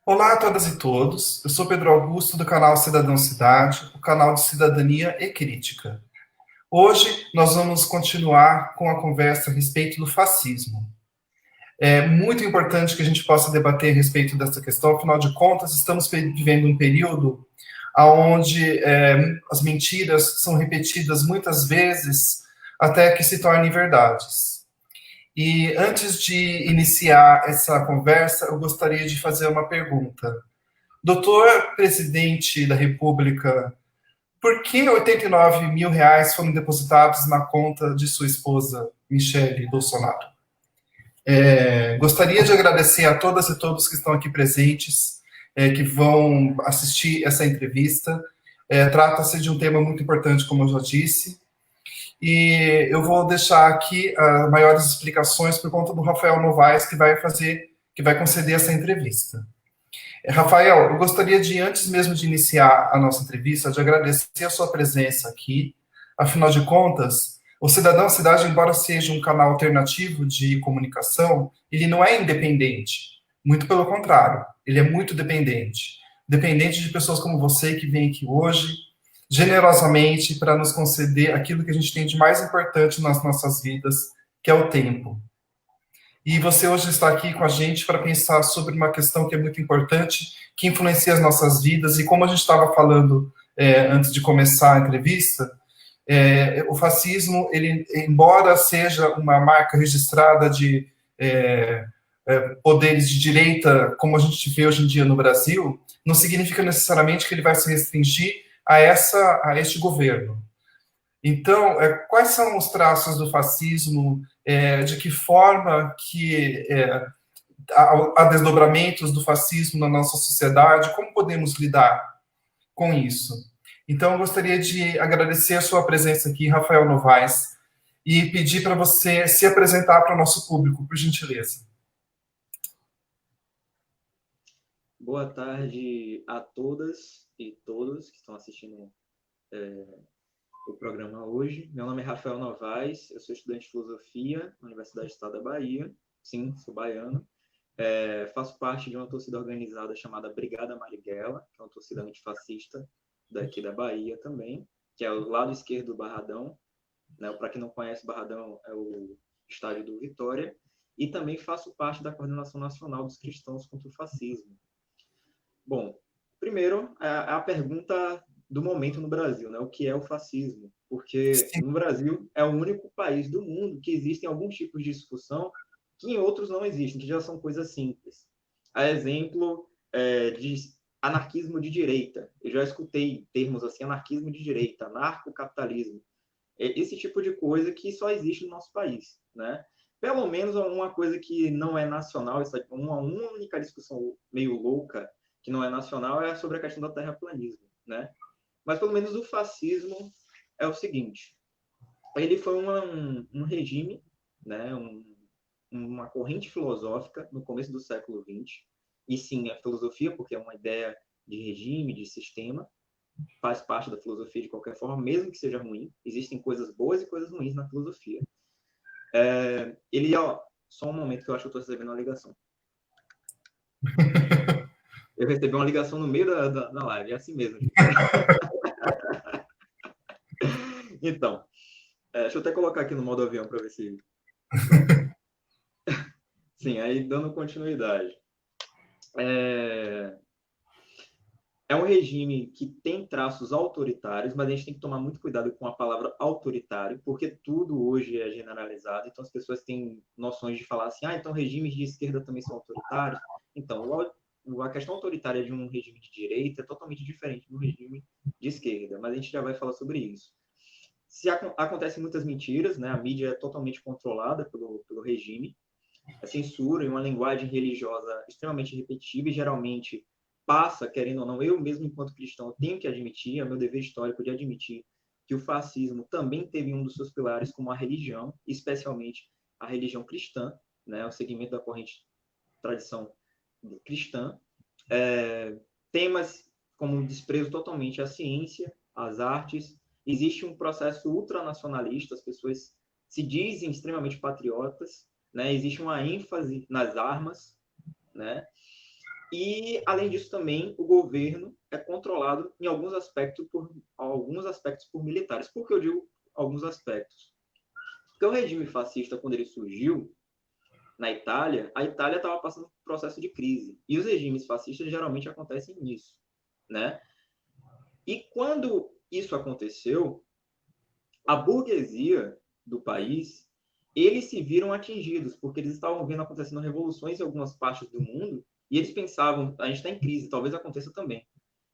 Olá a todas e todos, eu sou Pedro Augusto do canal Cidadão Cidade, o canal de cidadania e crítica. Hoje nós vamos continuar com a conversa a respeito do fascismo. É muito importante que a gente possa debater a respeito dessa questão, afinal de contas, estamos vivendo um período onde as mentiras são repetidas muitas vezes até que se tornem verdades. E antes de iniciar essa conversa, eu gostaria de fazer uma pergunta. Doutor Presidente da República, por que R$ 89 mil foram depositados na conta de sua esposa, Michele Bolsonaro? Gostaria de agradecer a todas e todos que estão aqui presentes, que vão assistir essa entrevista. Trata-se de um tema muito importante, como eu já disse, e eu vou deixar aqui maiores explicações por conta do Rafael Novaes, que vai conceder essa entrevista. Rafael, eu gostaria de, antes mesmo de iniciar a nossa entrevista, de agradecer a sua presença aqui. Afinal de contas, o Cidadão Cidade, embora seja um canal alternativo de comunicação, ele não é independente. Muito pelo contrário, ele é muito dependente. Dependente de pessoas como você que vem aqui hoje, generosamente, para nos conceder aquilo que a gente tem de mais importante nas nossas vidas, que é o tempo. E você hoje está aqui com a gente para pensar sobre uma questão que é muito importante, que influencia as nossas vidas. E como a gente estava falando antes de começar a entrevista, o fascismo, ele, embora seja uma marca registrada de poderes de direita, como a gente vê hoje em dia no Brasil, não significa necessariamente que ele vai se restringir a este governo. Então, quais são os traços do fascismo? De que forma que há desdobramentos do fascismo na nossa sociedade? Como podemos lidar com isso? Então, eu gostaria de agradecer a sua presença aqui, Rafael Novaes, e pedir para você se apresentar para o nosso público, por gentileza. Boa tarde a todas e todos que estão assistindo o programa hoje. Meu nome é Rafael Novaes, eu sou estudante de filosofia na Universidade do Estado da Bahia. Sim, sou baiano. Faço parte de uma torcida organizada chamada Brigada Marighella, que é uma torcida antifascista daqui da Bahia também, que é o lado esquerdo do Barradão. Né? Para quem não conhece, o Barradão é o estádio do Vitória. E também faço parte da Coordenação Nacional dos Cristãos contra o Fascismo. Bom, primeiro, a pergunta do momento no Brasil, né? O que é o fascismo? Porque Sim. no Brasil é o único país do mundo que existem alguns tipos de discussão que em outros não existem, que já são coisas simples. A exemplo de anarquismo de direita. Eu já escutei termos assim, anarquismo de direita, anarcocapitalismo. Esse tipo de coisa que só existe no nosso país, né? Pelo menos uma coisa que não é nacional, uma única discussão meio louca que não é nacional é sobre a questão do terraplanismo, né? Mas pelo menos o fascismo é o seguinte: ele foi um regime, né? Uma corrente filosófica no começo do século XX, e sim a filosofia, porque é uma ideia de regime, de sistema, faz parte da filosofia de qualquer forma, mesmo que seja ruim. Existem coisas boas e coisas ruins na filosofia. Ele, só um momento que eu acho que eu estou recebendo uma ligação. Eu recebi uma ligação no meio da live, é assim mesmo, gente. Então, deixa eu até colocar aqui no modo avião para ver se... Pronto. Sim, aí dando continuidade. É um regime que tem traços autoritários, mas a gente tem que tomar muito cuidado com a palavra autoritário, porque tudo hoje é generalizado, então as pessoas têm noções de falar assim, então regimes de esquerda também são autoritários. Então, a questão autoritária de um regime de direita é totalmente diferente de um regime de esquerda, mas a gente já vai falar sobre isso. Acontecem muitas mentiras, né? A mídia é totalmente controlada pelo regime, a censura e uma linguagem religiosa extremamente repetitiva e geralmente passa, querendo ou não, eu mesmo enquanto cristão tenho que admitir, é meu dever histórico de admitir que o fascismo também teve um dos seus pilares como a religião, especialmente a religião cristã, né? O segmento da corrente tradição cristã. Temas como desprezo totalmente à ciência, às artes. Existe um processo ultranacionalista, as pessoas se dizem extremamente patriotas, né? Existe uma ênfase nas armas, né? E, além disso, também o governo é controlado em alguns aspectos por militares. Por que eu digo alguns aspectos? Porque o regime fascista, quando ele surgiu na Itália, a Itália estava passando por um processo de crise. E os regimes fascistas geralmente acontecem nisso, né? E quando isso aconteceu, a burguesia do país, eles se viram atingidos, porque eles estavam vendo acontecendo revoluções em algumas partes do mundo, e eles pensavam, a gente está em crise, talvez aconteça também.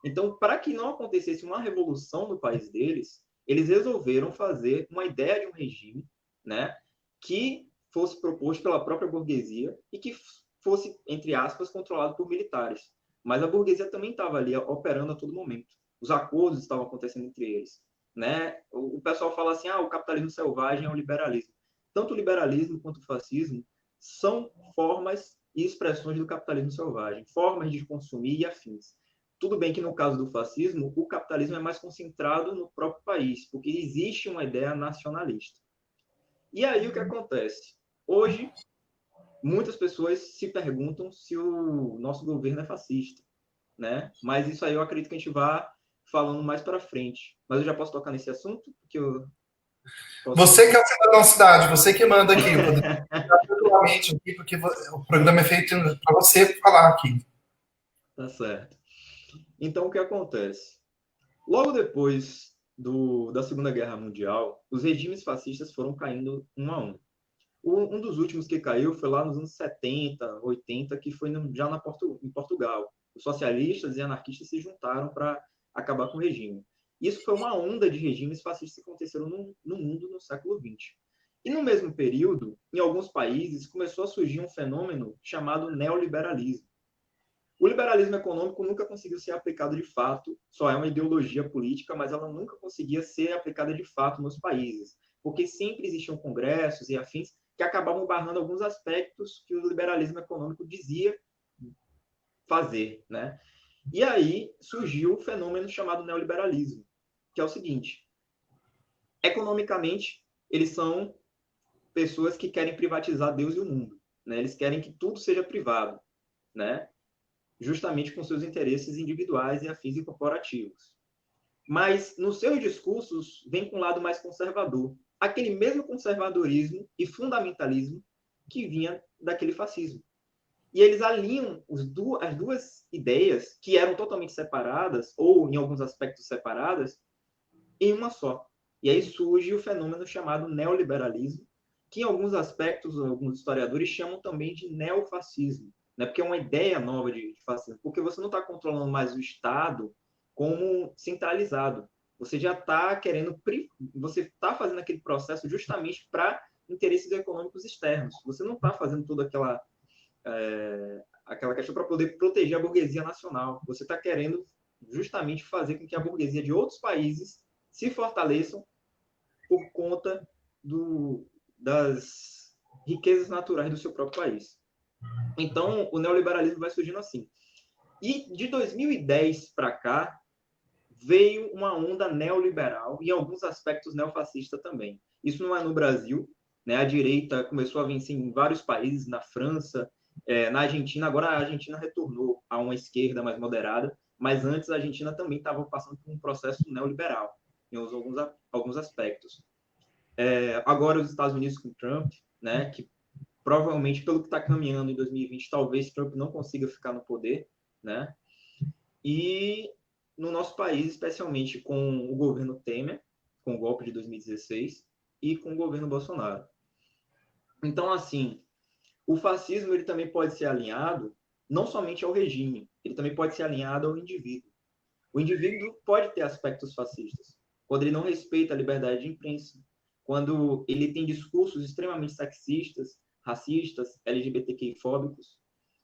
Então, para que não acontecesse uma revolução no país deles, eles resolveram fazer uma ideia de um regime, né, que fosse proposto pela própria burguesia e que fosse, entre aspas, controlado por militares. Mas a burguesia também estava ali operando a todo momento. Os acordos estavam acontecendo entre eles, né? O pessoal fala assim, o capitalismo selvagem é o liberalismo. Tanto o liberalismo quanto o fascismo são formas e expressões do capitalismo selvagem, formas de consumir e afins. Tudo bem que no caso do fascismo, o capitalismo é mais concentrado no próprio país, porque existe uma ideia nacionalista. E aí o que acontece? Hoje, muitas pessoas se perguntam se o nosso governo é fascista, né? Mas isso aí eu acredito que a gente vai falando mais para frente. Mas eu já posso tocar nesse assunto? Porque eu posso... Você que é o cidadão da cidade, você que manda aqui. Eu poderia ficar tranquilamente aqui, porque o programa é feito para você falar aqui. Tá certo. Então, o que acontece? Logo depois da Segunda Guerra Mundial, os regimes fascistas foram caindo um a um. Um dos últimos que caiu foi lá nos anos 70, 80, que foi já em Portugal. Os socialistas e anarquistas se juntaram para acabar com o regime. Isso foi uma onda de regimes fascistas que aconteceram no mundo no século XX. E no mesmo período, em alguns países, começou a surgir um fenômeno chamado neoliberalismo. O liberalismo econômico nunca conseguiu ser aplicado de fato, só é uma ideologia política, mas ela nunca conseguia ser aplicada de fato nos países, porque sempre existiam congressos e afins que acabavam barrando alguns aspectos que o liberalismo econômico dizia fazer, né? E aí surgiu o fenômeno chamado neoliberalismo, que é o seguinte: economicamente, eles são pessoas que querem privatizar Deus e o mundo, né? Eles querem que tudo seja privado, né? Justamente com seus interesses individuais e afins e corporativos. Mas nos seus discursos vem com um lado mais conservador, aquele mesmo conservadorismo e fundamentalismo que vinha daquele fascismo. E eles alinham as duas ideias, que eram totalmente separadas, ou em alguns aspectos separadas, em uma só. E aí surge o fenômeno chamado neoliberalismo, que em alguns aspectos, alguns historiadores chamam também de neofascismo, né? Porque é uma ideia nova de fascismo, porque você não está controlando mais o Estado como centralizado. Você já está querendo, você está fazendo aquele processo justamente para interesses econômicos externos. Você não está fazendo toda aquela questão para poder proteger a burguesia nacional. Você está querendo justamente fazer com que a burguesia de outros países se fortaleçam por conta das riquezas naturais do seu próprio país. Então, o neoliberalismo vai surgindo assim. E de 2010 para cá, veio uma onda neoliberal e, em alguns aspectos, neofascista também. Isso não é no Brasil, né? A direita começou a vencer em vários países, na França, na Argentina. Agora a Argentina retornou a uma esquerda mais moderada, mas antes a Argentina também estava passando por um processo neoliberal em alguns aspectos. Agora os Estados Unidos com Trump, né, que provavelmente, pelo que está caminhando em 2020, talvez Trump não consiga ficar no poder, né? E no nosso país, especialmente com o governo Temer, com o golpe de 2016, e com o governo Bolsonaro. Então, assim, o fascismo ele também pode ser alinhado não somente ao regime, ele também pode ser alinhado ao indivíduo. O indivíduo pode ter aspectos fascistas, quando ele não respeita a liberdade de imprensa, quando ele tem discursos extremamente sexistas, racistas, LGBTQI-fóbicos,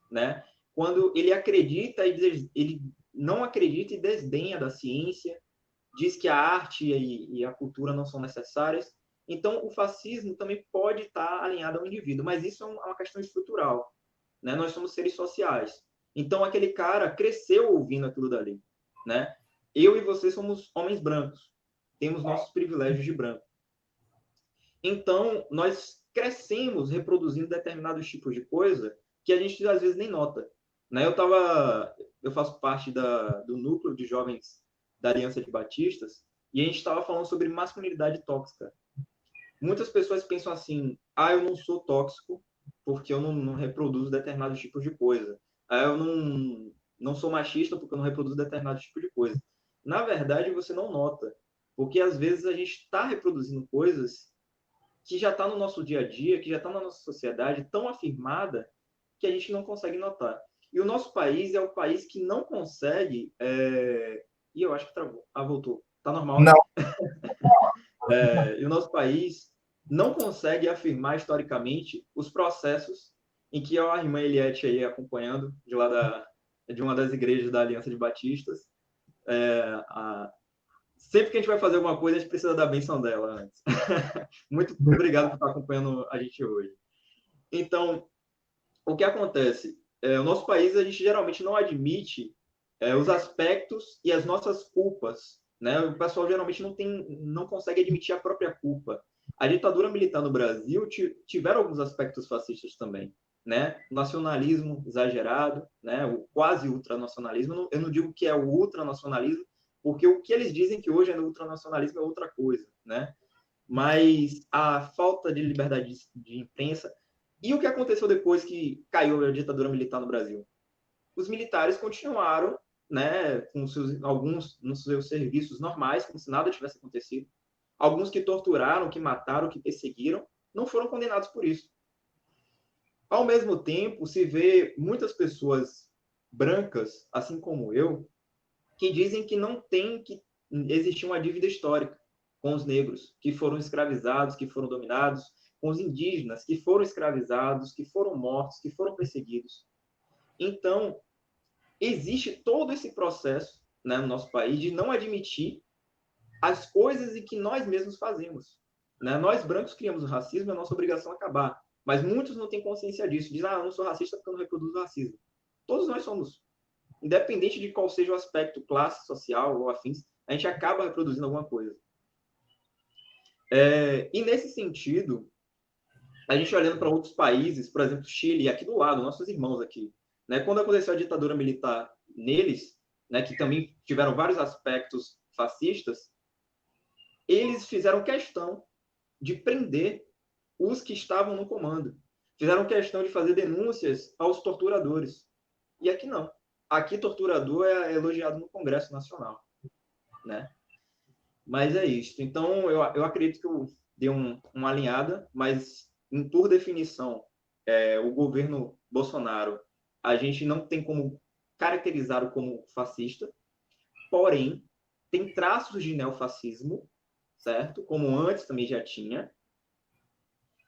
né? Quando ele acredita e ele não acredita e desdenha da ciência, diz que a arte e a cultura não são necessárias. Então, o fascismo também pode estar alinhado ao indivíduo, mas isso é uma questão estrutural, né? Nós somos seres sociais. Então, aquele cara cresceu ouvindo aquilo dali, né? Eu e você somos homens brancos, temos nossos privilégios de branco. Então, nós crescemos reproduzindo determinados tipos de coisa que a gente às vezes nem nota, né? Eu faço parte do núcleo de jovens da Aliança de Batistas, e a gente estava falando sobre masculinidade tóxica. Muitas pessoas pensam assim: eu não sou tóxico porque eu não reproduzo determinados tipos de coisa. Eu não sou machista porque eu não reproduzo determinados tipos de coisa. Na verdade, você não nota, porque às vezes a gente está reproduzindo coisas que já está no nosso dia a dia, que já está na nossa sociedade tão afirmada que a gente não consegue notar. E o nosso país é o país que não consegue. E eu acho que travou. Voltou. Tá normal, né? Não. E o nosso país não consegue afirmar historicamente os processos em que a irmã Eliette aí acompanhando de uma das igrejas da Aliança de Batistas. Sempre que a gente vai fazer alguma coisa, a gente precisa da bênção dela antes. Muito obrigado por estar acompanhando a gente hoje. Então, o que acontece? O nosso país, a gente geralmente não admite os aspectos e as nossas culpas, né? O pessoal geralmente não consegue admitir a própria culpa. A ditadura militar no Brasil tiveram alguns aspectos fascistas também, né? O nacionalismo exagerado, né? O quase ultranacionalismo. Eu não digo que é o ultranacionalismo, porque o que eles dizem que hoje é no ultranacionalismo é outra coisa, né? Mas a falta de liberdade de imprensa. E o que aconteceu depois que caiu a ditadura militar no Brasil? Os militares continuaram, né, com alguns nos seus serviços normais, como se nada tivesse acontecido. Alguns que torturaram, que mataram, que perseguiram, não foram condenados por isso. Ao mesmo tempo, se vê muitas pessoas brancas, assim como eu, que dizem que não tem que existir uma dívida histórica com os negros que foram escravizados, que foram dominados, com os indígenas que foram escravizados, que foram mortos, que foram perseguidos. Então, existe todo esse processo, né, no nosso país de não admitir as coisas em que nós mesmos fazemos. Né? Nós, brancos, criamos o racismo, é nossa obrigação acabar. Mas muitos não têm consciência disso. Dizem, eu não sou racista porque eu não reproduzo racismo. Todos nós somos. Independente de qual seja o aspecto, classe, social ou afins, a gente acaba reproduzindo alguma coisa. E nesse sentido, a gente olhando para outros países, por exemplo, Chile, aqui do lado, nossos irmãos aqui, né? Quando aconteceu a ditadura militar neles, né, que também tiveram vários aspectos fascistas, eles fizeram questão de prender os que estavam no comando. Fizeram questão de fazer denúncias aos torturadores. E aqui não. Aqui, torturador é elogiado no Congresso Nacional, né? Mas é isso. Então, eu acredito que eu dei uma alinhada, mas, por definição, o governo Bolsonaro, a gente não tem como caracterizá-lo como fascista, porém, tem traços de neofascismo, certo? Como antes também já tinha.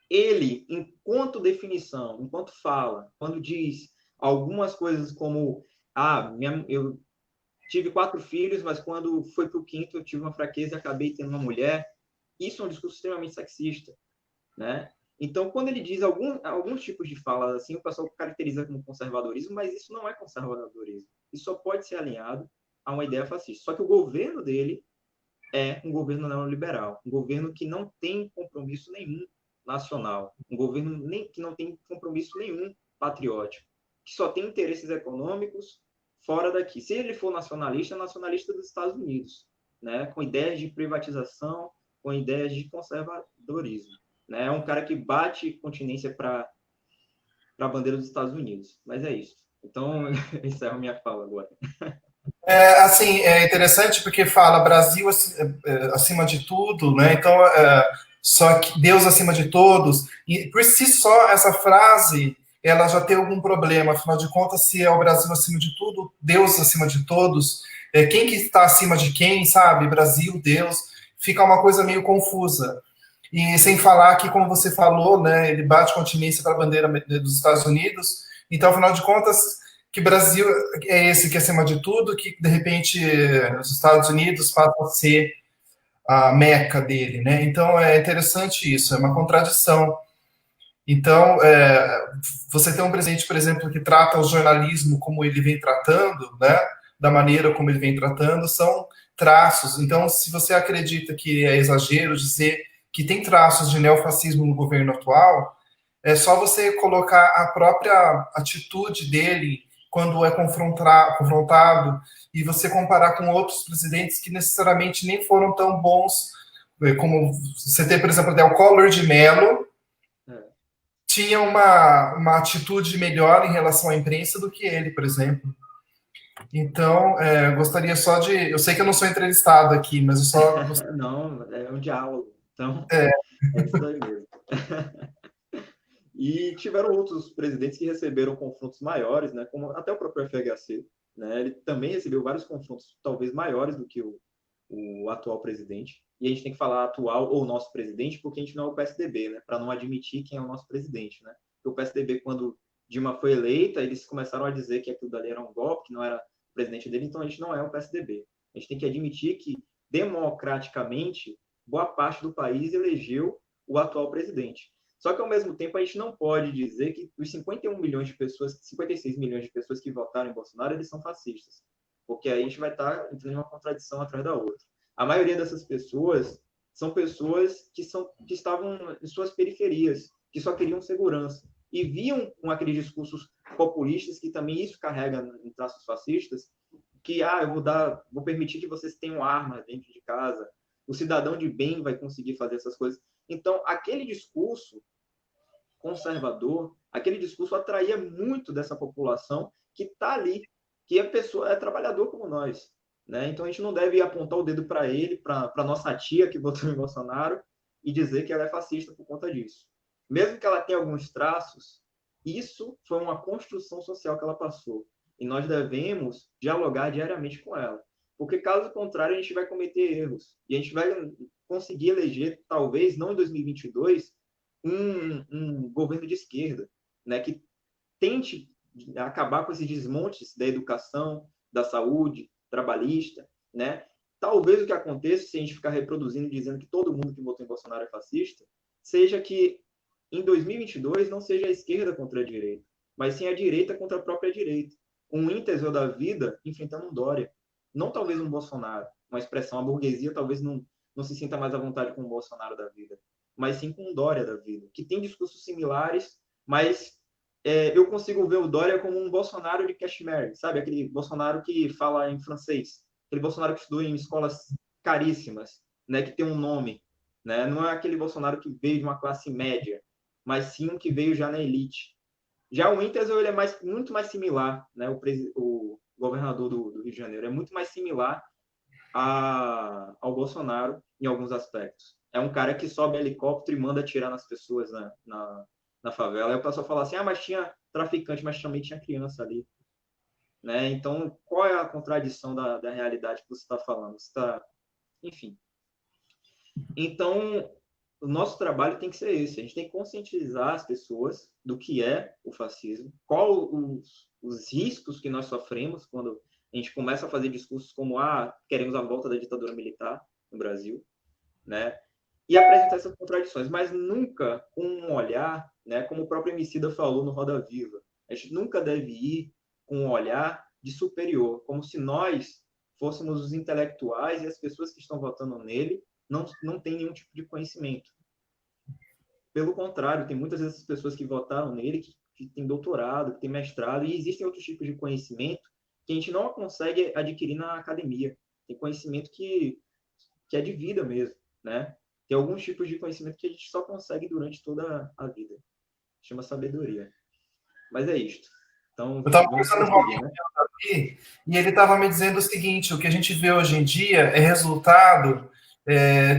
Ele, enquanto definição, enquanto fala, quando diz algumas coisas como eu tive 4 filhos, mas quando foi para o 5º eu tive uma fraqueza e acabei tendo uma mulher. Isso é um discurso extremamente sexista, né? Então, quando ele diz alguns tipos de falas assim, o pessoal caracteriza como conservadorismo, mas isso não é conservadorismo. Isso só pode ser alinhado a uma ideia fascista. Só que o governo dele é um governo neoliberal, um governo que não tem compromisso nenhum nacional, um governo que não tem compromisso nenhum patriótico, que só tem interesses econômicos fora daqui. Se ele for nacionalista, é nacionalista dos Estados Unidos, né? Com ideias de privatização, com ideias de conservadorismo. Né? É um cara que bate continência para a bandeira dos Estados Unidos. Mas é isso. Então, eu encerro minha fala agora. Assim, é interessante porque fala Brasil acima de tudo, né? Então, só que Deus acima de todos. E por si só, essa frase, ela já tem algum problema. Afinal de contas, se é o Brasil acima de tudo, Deus acima de todos, quem que está acima de quem, sabe? Brasil, Deus, fica uma coisa meio confusa. E sem falar que, como você falou, né, ele bate continência para a bandeira dos Estados Unidos. Então, afinal de contas, que Brasil é esse que é acima de tudo, que de repente os Estados Unidos passam a ser a meca dele, né? Então é interessante isso, é uma contradição. Então, você tem um presidente, por exemplo, que trata o jornalismo como ele vem tratando, né? Da maneira como ele vem tratando, são traços. Então, se você acredita que é exagero dizer que tem traços de neofascismo no governo atual, é só você colocar a própria atitude dele quando é confrontado, e você comparar com outros presidentes que necessariamente nem foram tão bons, como você tem, por exemplo, o Collor de Mello, tinha uma atitude melhor em relação à imprensa do que ele, por exemplo. Então, gostaria só de... Eu sei que eu não sou entrevistado aqui, mas eu só... Não, é um diálogo. Então, É. é isso daí mesmo. E tiveram outros presidentes que receberam confrontos maiores, né, como até o próprio FHC, né, ele também recebeu vários confrontos talvez maiores do que o atual presidente. E a gente tem que falar atual ou nosso presidente, porque a gente não é o PSDB, né, para não admitir quem é o nosso presidente. Né? Porque o PSDB, quando Dilma foi eleita, eles começaram a dizer que aquilo dali era um golpe, que não era o presidente dele, então a gente não é o PSDB. A gente tem que admitir que, democraticamente, boa parte do país elegeu o atual presidente. Só que, ao mesmo tempo, a gente não pode dizer que os 51 milhões de pessoas, 56 milhões de pessoas que votaram em Bolsonaro, eles são fascistas. Porque aí a gente vai estar entrando em uma contradição atrás da outra. A maioria dessas pessoas são pessoas que estavam em suas periferias, que só queriam segurança. E viam com aqueles discursos populistas, que também isso carrega em traços fascistas, que eu vou permitir que vocês tenham armas dentro de casa, o cidadão de bem vai conseguir fazer essas coisas. Então, aquele discurso conservador, aquele discurso atraía muito dessa população que está ali, que a pessoa é trabalhador como nós. Né? Então, a gente não deve apontar o dedo para ele, para a nossa tia que votou em Bolsonaro, e dizer que ela é fascista por conta disso. Mesmo que ela tenha alguns traços, isso foi uma construção social que ela passou. E nós devemos dialogar diariamente com ela. Porque, caso contrário, a gente vai cometer erros. E a gente vai conseguir eleger, talvez, não em 2022, um governo de esquerda, né, que tente acabar com esses desmontes da educação, da saúde, trabalhista. Né? Talvez o que aconteça, se a gente ficar reproduzindo, dizendo que todo mundo que votou em Bolsonaro é fascista, seja que em 2022 não seja a esquerda contra a direita, mas sim a direita contra a própria direita. Um Whindersson da vida enfrentando um Dória. Não talvez um Bolsonaro, uma expressão, a burguesia talvez não se sinta mais à vontade com o Bolsonaro da vida, mas sim com o Dória da vida, que tem discursos similares, mas eu consigo ver o Dória como um Bolsonaro de Kashmir, sabe? Aquele Bolsonaro que fala em francês, aquele Bolsonaro que estudou em escolas caríssimas, né? Que tem um nome, né? Não é aquele Bolsonaro que veio de uma classe média, mas sim um que veio já na elite. Já o Whindersson, ele é muito mais similar, né? O governador do Rio de Janeiro é muito mais similar ao Bolsonaro em alguns aspectos. É um cara que sobe helicóptero e manda atirar nas pessoas na favela. Aí o pessoal fala assim, mas tinha traficante, mas também tinha criança ali. Né? Então, qual é a contradição da realidade que você está falando? Enfim. Então, o nosso trabalho tem que ser esse. A gente tem que conscientizar as pessoas do que é o fascismo, qual os riscos que nós sofremos quando a gente começa a fazer discursos como queremos a volta da ditadura militar no Brasil, né? E apresentar essas contradições, mas nunca com um olhar, né, como o próprio Emicida falou no Roda Viva, a gente nunca deve ir com um olhar de superior, como se nós fôssemos os intelectuais e as pessoas que estão votando nele não têm nenhum tipo de conhecimento. Pelo contrário, tem muitas dessas pessoas que votaram nele que têm doutorado, que têm mestrado, e existem outros tipos de conhecimento que a gente não consegue adquirir na academia. Tem conhecimento que é de vida mesmo, né? Tem alguns tipos de conhecimento que a gente só consegue durante toda a vida. Chama sabedoria. Mas é isto. Então, eu estava vamos conversando com prosseguir, alguém né? aqui, e ele estava me dizendo o seguinte: o que a gente vê hoje em dia é resultado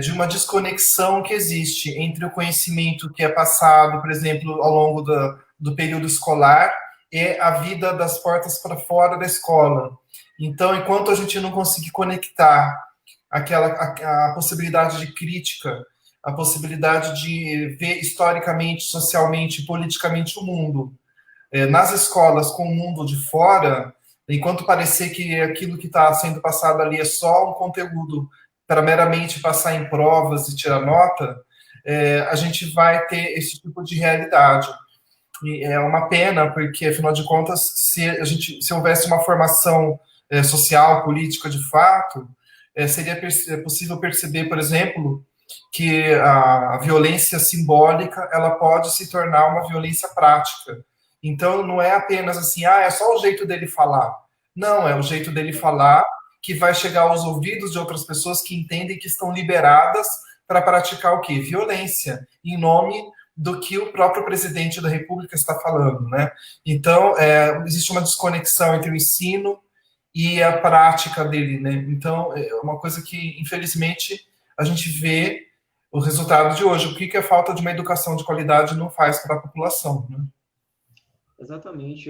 de uma desconexão que existe entre o conhecimento que é passado, por exemplo, ao longo do período escolar e a vida das portas para fora da escola. Então, enquanto a gente não conseguir conectar a possibilidade de crítica, a possibilidade de ver historicamente, socialmente, politicamente o mundo nas escolas com o mundo de fora, enquanto parecer que aquilo que está sendo passado ali é só um conteúdo para meramente passar em provas e tirar nota, a gente vai ter esse tipo de realidade. E é uma pena, porque, afinal de contas, se houvesse uma formação social, política de fato, seria possível perceber, por exemplo, que a violência simbólica ela pode se tornar uma violência prática. Então, não é apenas assim, é só o jeito dele falar. Não, é o jeito dele falar que vai chegar aos ouvidos de outras pessoas que entendem que estão liberadas para praticar o quê? Violência, em nome do que o próprio presidente da República está falando, né? Então, existe uma desconexão entre o ensino e a prática dele, né? Então, é uma coisa que, infelizmente, a gente vê o resultado de hoje. O que a falta de uma educação de qualidade não faz para a população, né? Exatamente.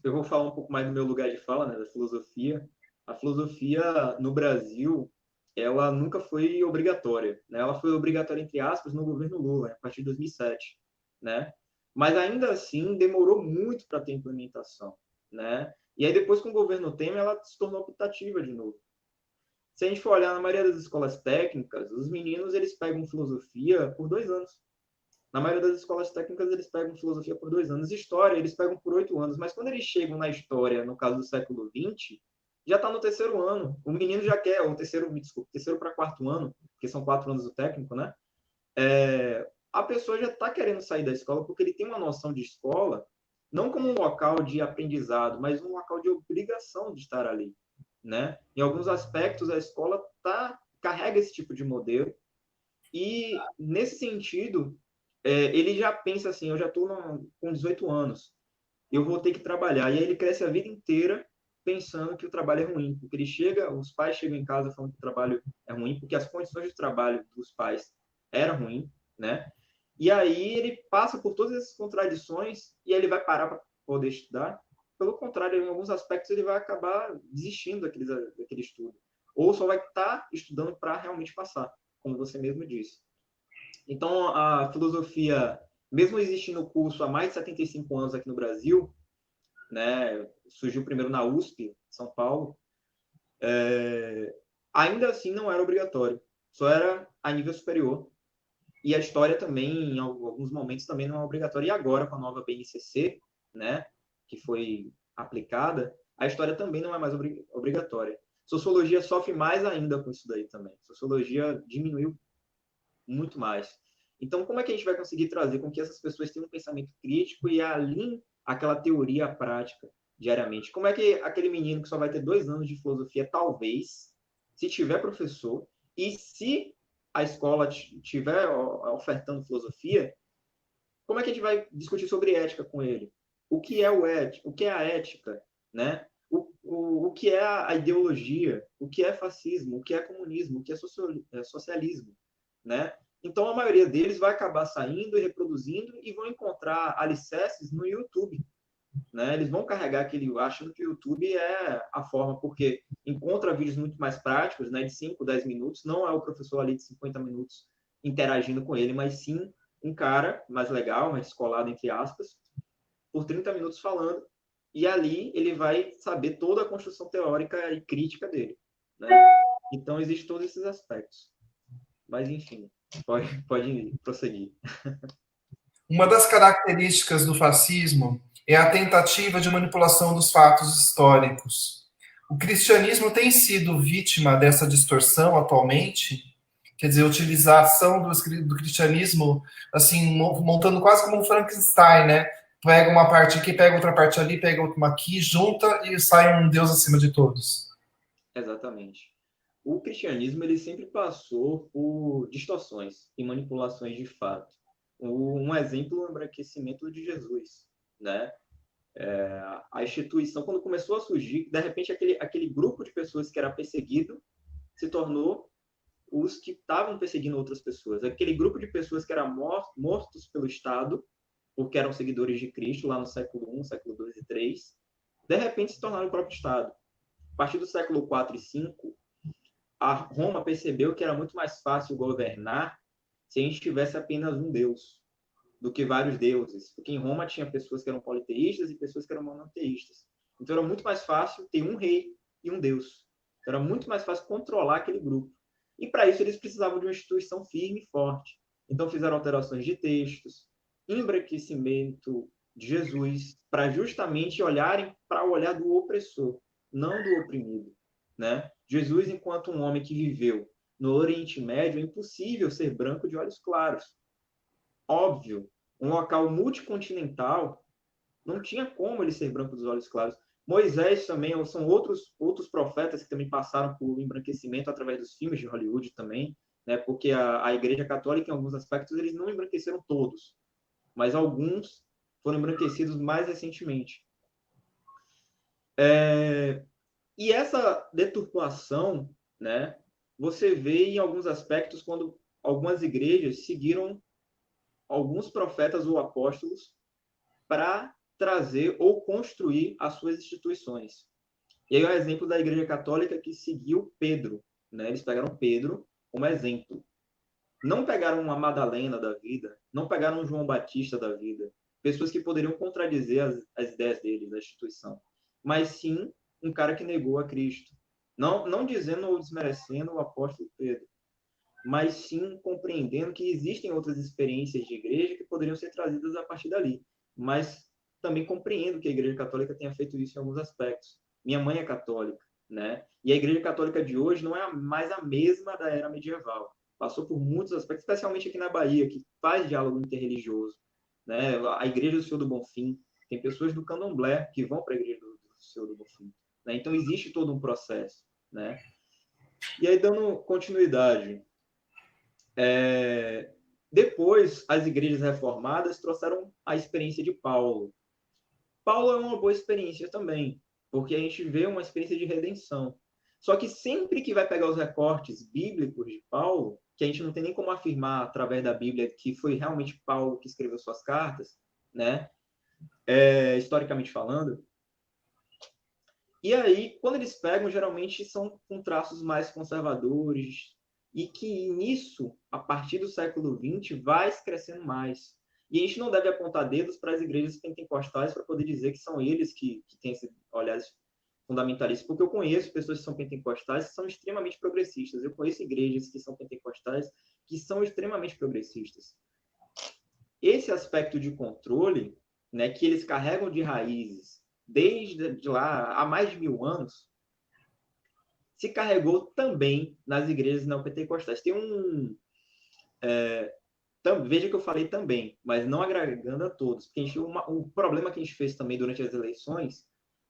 Eu vou falar um pouco mais do meu lugar de fala, né, da filosofia. A filosofia no Brasil, ela nunca foi obrigatória, né? Ela foi obrigatória entre aspas no governo Lula, a partir de 2007, né? Mas ainda assim demorou muito para ter implementação, né? E aí depois com o governo Temer ela se tornou optativa de novo. Se a gente for olhar na maioria das escolas técnicas, os meninos eles pegam filosofia por 2 anos. Na maioria das escolas técnicas, eles pegam filosofia por 2 anos. História, eles pegam por 8 anos. Mas quando eles chegam na história, no caso do século XX, já está no terceiro ano. O menino já quer, ou terceiro, desculpa, terceiro para quarto ano, porque são 4 anos do técnico, né? A pessoa já está querendo sair da escola porque ele tem uma noção de escola, não como um local de aprendizado, mas um local de obrigação de estar ali, né? Em alguns aspectos, a escola carrega esse tipo de modelo. E, nesse sentido, ele já pensa assim, eu já estou com 18 anos, eu vou ter que trabalhar. E aí ele cresce a vida inteira pensando que o trabalho é ruim, porque os pais chegam em casa falando que o trabalho é ruim, porque as condições de trabalho dos pais eram ruins, né? E aí ele passa por todas essas contradições e aí ele vai parar para poder estudar. Pelo contrário, em alguns aspectos ele vai acabar desistindo daquele estudo. Ou só vai estar estudando para realmente passar, como você mesmo disse. Então, a filosofia, mesmo existindo o curso há mais de 75 anos aqui no Brasil, né, surgiu primeiro na USP, São Paulo, ainda assim não era obrigatório, só era a nível superior. E a história também, em alguns momentos, também não é obrigatória. E agora, com a nova BNCC, né, que foi aplicada, a história também não é mais obrigatória. Sociologia sofre mais ainda com isso daí também. Sociologia diminuiu muito mais. Então, como é que a gente vai conseguir trazer com que essas pessoas tenham um pensamento crítico e alinhem aquela teoria à prática diariamente? Como é que aquele menino que só vai ter 2 anos de filosofia, talvez, se tiver professor, e se a escola estiver ofertando filosofia, como é que a gente vai discutir sobre ética com ele? O que é o que é a ética, né? O que é a ideologia, o que é fascismo, o que é comunismo, o que é socialismo, né? Então, a maioria deles vai acabar saindo e reproduzindo e vão encontrar alicerces no YouTube, né? Eles vão carregar achando que o YouTube é a forma, porque encontra vídeos muito mais práticos, né? De 5, 10 minutos, não é o professor ali de 50 minutos interagindo com ele, mas sim um cara mais legal, mais descolado, entre aspas, por 30 minutos falando, e ali ele vai saber toda a construção teórica e crítica dele, né? Então, existem todos esses aspectos. Mas, enfim, pode prosseguir. Uma das características do fascismo é a tentativa de manipulação dos fatos históricos. O cristianismo tem sido vítima dessa distorção atualmente, quer dizer, a utilização do cristianismo, assim, montando quase como um Frankenstein, né? Pega uma parte aqui, pega outra parte ali, pega uma aqui, junta e sai um Deus acima de todos. Exatamente. O cristianismo ele sempre passou por distorções e manipulações de fato. Um exemplo é o embranquecimento de Jesus, né? A instituição, quando começou a surgir, de repente aquele grupo de pessoas que era perseguido se tornou os que estavam perseguindo outras pessoas. Aquele grupo de pessoas que eram mortos pelo Estado, porque eram seguidores de Cristo lá no século I, século II e III, de repente se tornaram o próprio Estado. A partir do século IV e V, a Roma percebeu que era muito mais fácil governar se a gente tivesse apenas um Deus do que vários deuses. Porque em Roma tinha pessoas que eram politeístas e pessoas que eram monoteístas. Então era muito mais fácil ter um rei e um Deus. Então, era muito mais fácil controlar aquele grupo. E para isso eles precisavam de uma instituição firme e forte. Então fizeram alterações de textos, embranquecimento de Jesus, para justamente olharem para o olhar do opressor, não do oprimido, né? Jesus, enquanto um homem que viveu no Oriente Médio, é impossível ser branco de olhos claros. Óbvio, um local multicontinental, Não tinha como ele ser branco dos olhos claros. Moisés também, são outros profetas que também passaram por embranquecimento através dos filmes de Hollywood também, né? Porque a Igreja Católica, em alguns aspectos, eles não embranqueceram todos, mas alguns foram embranquecidos mais recentemente. E essa deturpação, né, você vê em alguns aspectos quando algumas igrejas seguiram alguns profetas ou apóstolos para trazer ou construir as suas instituições. E aí é o exemplo da Igreja Católica que seguiu Pedro, né? Eles pegaram Pedro como exemplo. Não pegaram uma Madalena da vida, não pegaram um João Batista da vida, pessoas que poderiam contradizer as ideias deles, da instituição, mas sim um cara que negou a Cristo. Não dizendo ou desmerecendo o apóstolo Pedro, mas sim compreendendo que existem outras experiências de igreja que poderiam ser trazidas a partir dali. Mas também compreendo que a Igreja Católica tenha feito isso em alguns aspectos. Minha mãe é católica, né? E a Igreja Católica de hoje não é mais a mesma da era medieval. Passou por muitos aspectos, especialmente aqui na Bahia, que faz diálogo interreligioso, né? A Igreja do Senhor do Bonfim, tem pessoas do Candomblé que vão para a Igreja do Senhor do Bonfim, né? Então existe todo um processo, né? E aí, dando continuidade, depois, as igrejas reformadas trouxeram a experiência de Paulo. Paulo é uma boa experiência também, porque a gente vê uma experiência de redenção. Só que sempre que vai pegar os recortes bíblicos de Paulo, que a gente não tem nem como afirmar através da Bíblia que foi realmente Paulo que escreveu suas cartas, né? Historicamente falando. E aí, quando eles pegam, geralmente são com traços mais conservadores, e que nisso, a partir do século XX, vai crescendo mais. E a gente não deve apontar dedos para as igrejas pentecostais para poder dizer que são eles que têm esse olhar fundamentalista, porque eu conheço pessoas que são pentecostais que são extremamente progressistas. Eu conheço igrejas que são pentecostais que são extremamente progressistas. Esse aspecto de controle, né, que eles carregam de raízes desde lá há mais de 1000 anos, se carregou também nas igrejas neopentecostais. Tem veja que eu falei também, mas não agregando a todos. Porque o problema que a gente fez também durante as eleições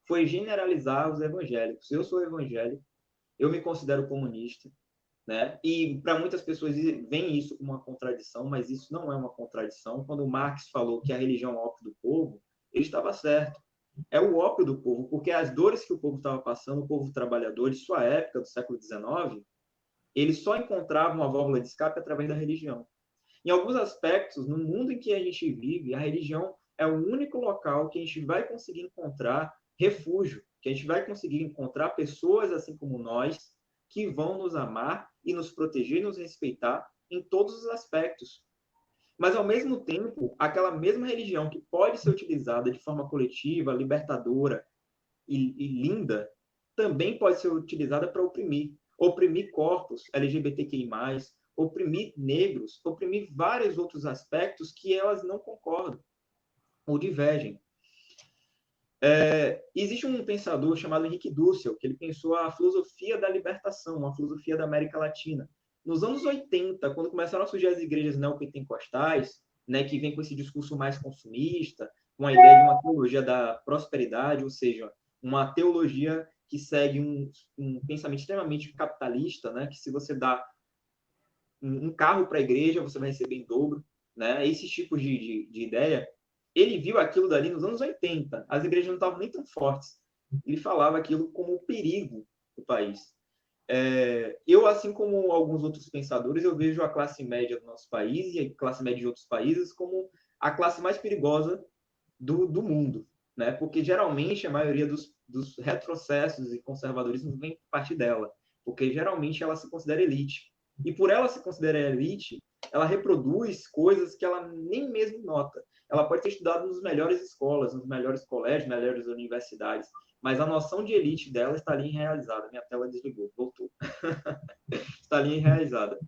foi generalizar os evangélicos. Eu sou evangélico, eu me considero comunista, né? E para muitas pessoas vem isso como uma contradição, mas isso não é uma contradição. Quando Marx falou que a religião é o ópio do povo, ele estava certo. É o ópio do povo, porque as dores que o povo estava passando, o povo trabalhador de sua época, do século XIX, eles só encontravam uma válvula de escape através da religião. Em alguns aspectos, no mundo em que a gente vive, a religião é o único local que a gente vai conseguir encontrar refúgio, que a gente vai conseguir encontrar pessoas assim como nós, que vão nos amar e nos proteger e nos respeitar em todos os aspectos. Mas, ao mesmo tempo, aquela mesma religião que pode ser utilizada de forma coletiva, libertadora e linda, também pode ser utilizada para oprimir. Oprimir corpos LGBTQI+, oprimir negros, oprimir vários outros aspectos que elas não concordam ou divergem. Existe um pensador chamado Henrique Dussel, que ele pensou a filosofia da libertação, a filosofia da América Latina. Nos anos 80, quando começaram a surgir as igrejas neopentecostais, né, que vem com esse discurso mais consumista, com a ideia de uma teologia da prosperidade, ou seja, uma teologia que segue um pensamento extremamente capitalista, né, que se você dá um carro para a igreja, você vai receber em dobro, né, esses tipos de ideia, ele viu aquilo dali nos anos 80. As igrejas não estavam nem tão fortes. Ele falava aquilo como um perigo do país. Eu, assim como alguns outros pensadores, eu vejo a classe média do nosso país e a classe média de outros países como a classe mais perigosa do mundo, né? Porque geralmente a maioria dos retrocessos e conservadorismo vem partir dela, porque geralmente ela se considera elite. E por ela se considerar elite, ela reproduz coisas que ela nem mesmo nota. Ela pode ter estudado nas melhores escolas, nos melhores colégios, melhores universidades, mas a noção de elite dela está ali enraizada. Minha tela desligou, voltou. Está ali enraizada.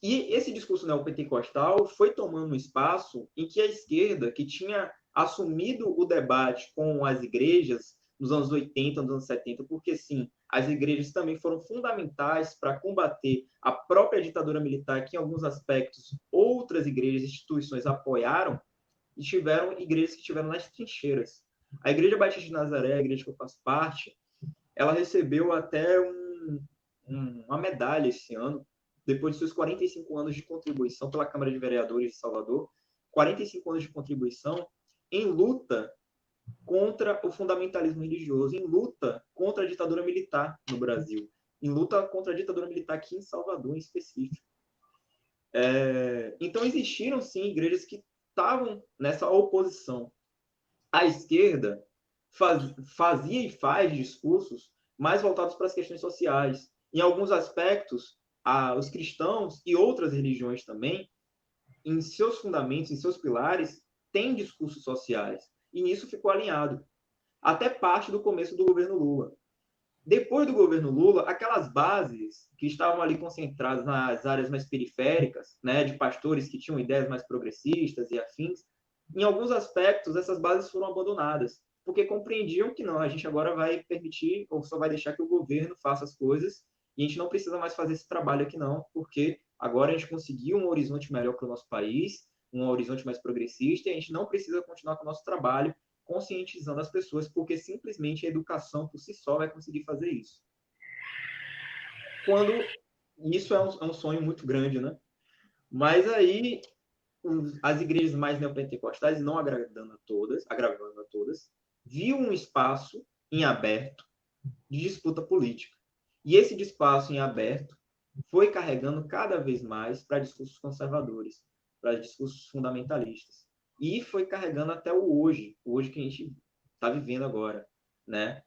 E esse discurso neopentecostal foi tomando um espaço em que a esquerda, que tinha assumido o debate com as igrejas nos anos 80, nos anos 70, porque, sim, as igrejas também foram fundamentais para combater a própria ditadura militar, que, em alguns aspectos, outras igrejas e instituições apoiaram, e tiveram igrejas que estiveram nas trincheiras. A Igreja Batista de Nazaré, a igreja que eu faço parte, ela recebeu até uma medalha esse ano, depois de seus 45 anos de contribuição pela Câmara de Vereadores de Salvador, 45 anos de contribuição em luta contra o fundamentalismo religioso, em luta contra a ditadura militar no Brasil, em luta contra a ditadura militar aqui em Salvador, em específico. Então, existiram, sim, igrejas que estavam nessa oposição. A esquerda fazia e faz discursos mais voltados para as questões sociais. Em alguns aspectos, os cristãos e outras religiões também, em seus fundamentos, em seus pilares, têm discursos sociais. E nisso ficou alinhado. Até parte do começo do governo Lula. Depois do governo Lula, aquelas bases que estavam ali concentradas nas áreas mais periféricas, né, de pastores que tinham ideias mais progressistas e afins, em alguns aspectos, essas bases foram abandonadas, porque compreendiam que não, a gente agora vai permitir ou só vai deixar que o governo faça as coisas e a gente não precisa mais fazer esse trabalho aqui não, porque agora a gente conseguiu um horizonte melhor para o nosso país, um horizonte mais progressista, e a gente não precisa continuar com o nosso trabalho conscientizando as pessoas, porque simplesmente a educação por si só vai conseguir fazer isso. Quando isso é um sonho muito grande, né? Mas aí as igrejas mais neopentecostais, não agradando a todas, viam um espaço em aberto de disputa política. E esse espaço em aberto foi carregando cada vez mais para discursos conservadores, para discursos fundamentalistas. E foi carregando até o hoje que a gente está vivendo agora, né?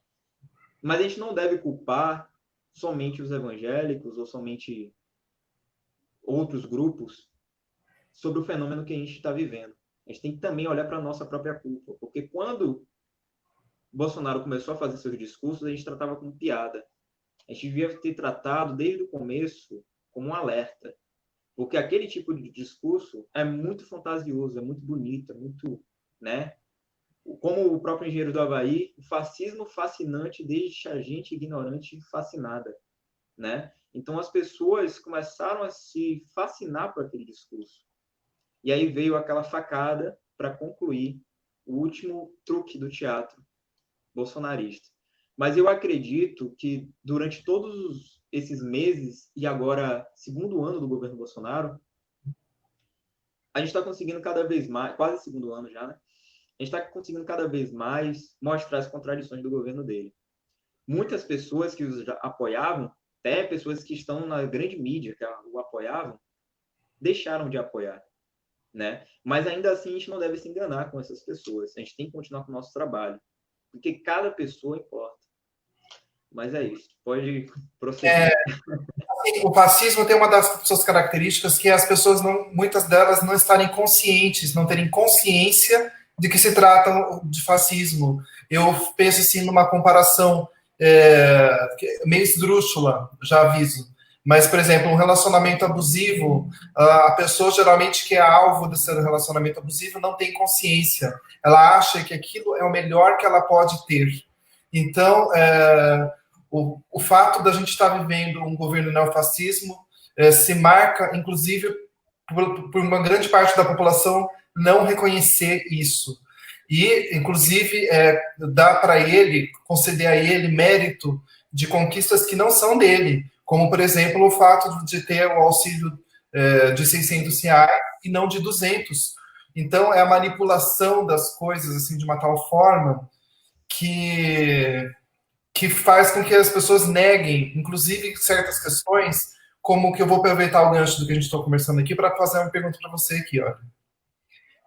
Mas a gente não deve culpar somente os evangélicos ou somente outros grupos sobre o fenômeno que a gente está vivendo. A gente tem que também olhar para a nossa própria culpa, porque quando Bolsonaro começou a fazer seus discursos, a gente tratava como piada. A gente devia ter tratado desde o começo como um alerta, porque aquele tipo de discurso é muito fantasioso, é muito bonito, é muito, né? Como o próprio Engenheiro do Havaí, o fascismo fascinante deixa a gente ignorante e fascinada, né? Então as pessoas começaram a se fascinar por aquele discurso. E aí veio aquela facada para concluir o último truque do teatro bolsonarista. Mas eu acredito que durante todos esses meses e agora segundo ano do governo Bolsonaro, a gente está conseguindo cada vez mais, quase segundo ano já, né? A gente está conseguindo cada vez mais mostrar as contradições do governo dele. Muitas pessoas que o apoiavam, até pessoas que estão na grande mídia que o apoiavam, deixaram de apoiar, né? Mas ainda assim a gente não deve se enganar com essas pessoas. A gente tem que continuar com o nosso trabalho, porque cada pessoa importa. Mas é isso. Pode prosseguir. O fascismo tem uma das suas características que as pessoas muitas delas não estarem conscientes, não terem consciência de que se trata de fascismo. Eu penso assim numa comparação meio esdrúxula, já aviso. Mas, por exemplo, um relacionamento abusivo, a pessoa geralmente que é alvo desse relacionamento abusivo não tem consciência. Ela acha que aquilo é o melhor que ela pode ter. Então, o fato da gente estar vivendo um governo neofascismo se marca, inclusive, por uma grande parte da população não reconhecer isso. E, inclusive, dá para ele, conceder a ele mérito de conquistas que não são dele, como, por exemplo, o fato de ter o auxílio de R$ 600 e não de 200. Então, é a manipulação das coisas assim de uma tal forma que faz com que as pessoas neguem, inclusive, certas questões, como que eu vou aproveitar o gancho do que a gente está conversando aqui para fazer uma pergunta para você aqui, olha.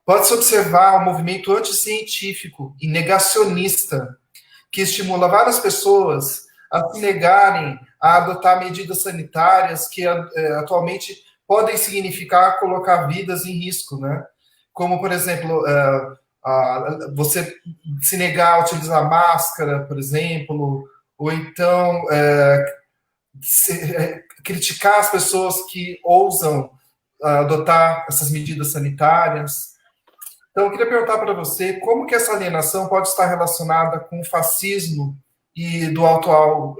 Pode-se observar um movimento anticientífico e negacionista que estimula várias pessoas a se negarem a adotar medidas sanitárias que atualmente podem significar colocar vidas em risco, né? Como, por exemplo, você se negar a utilizar máscara, por exemplo, ou então criticar as pessoas que ousam adotar essas medidas sanitárias. Então, eu queria perguntar para você como que essa alienação pode estar relacionada com o fascismo e do atual,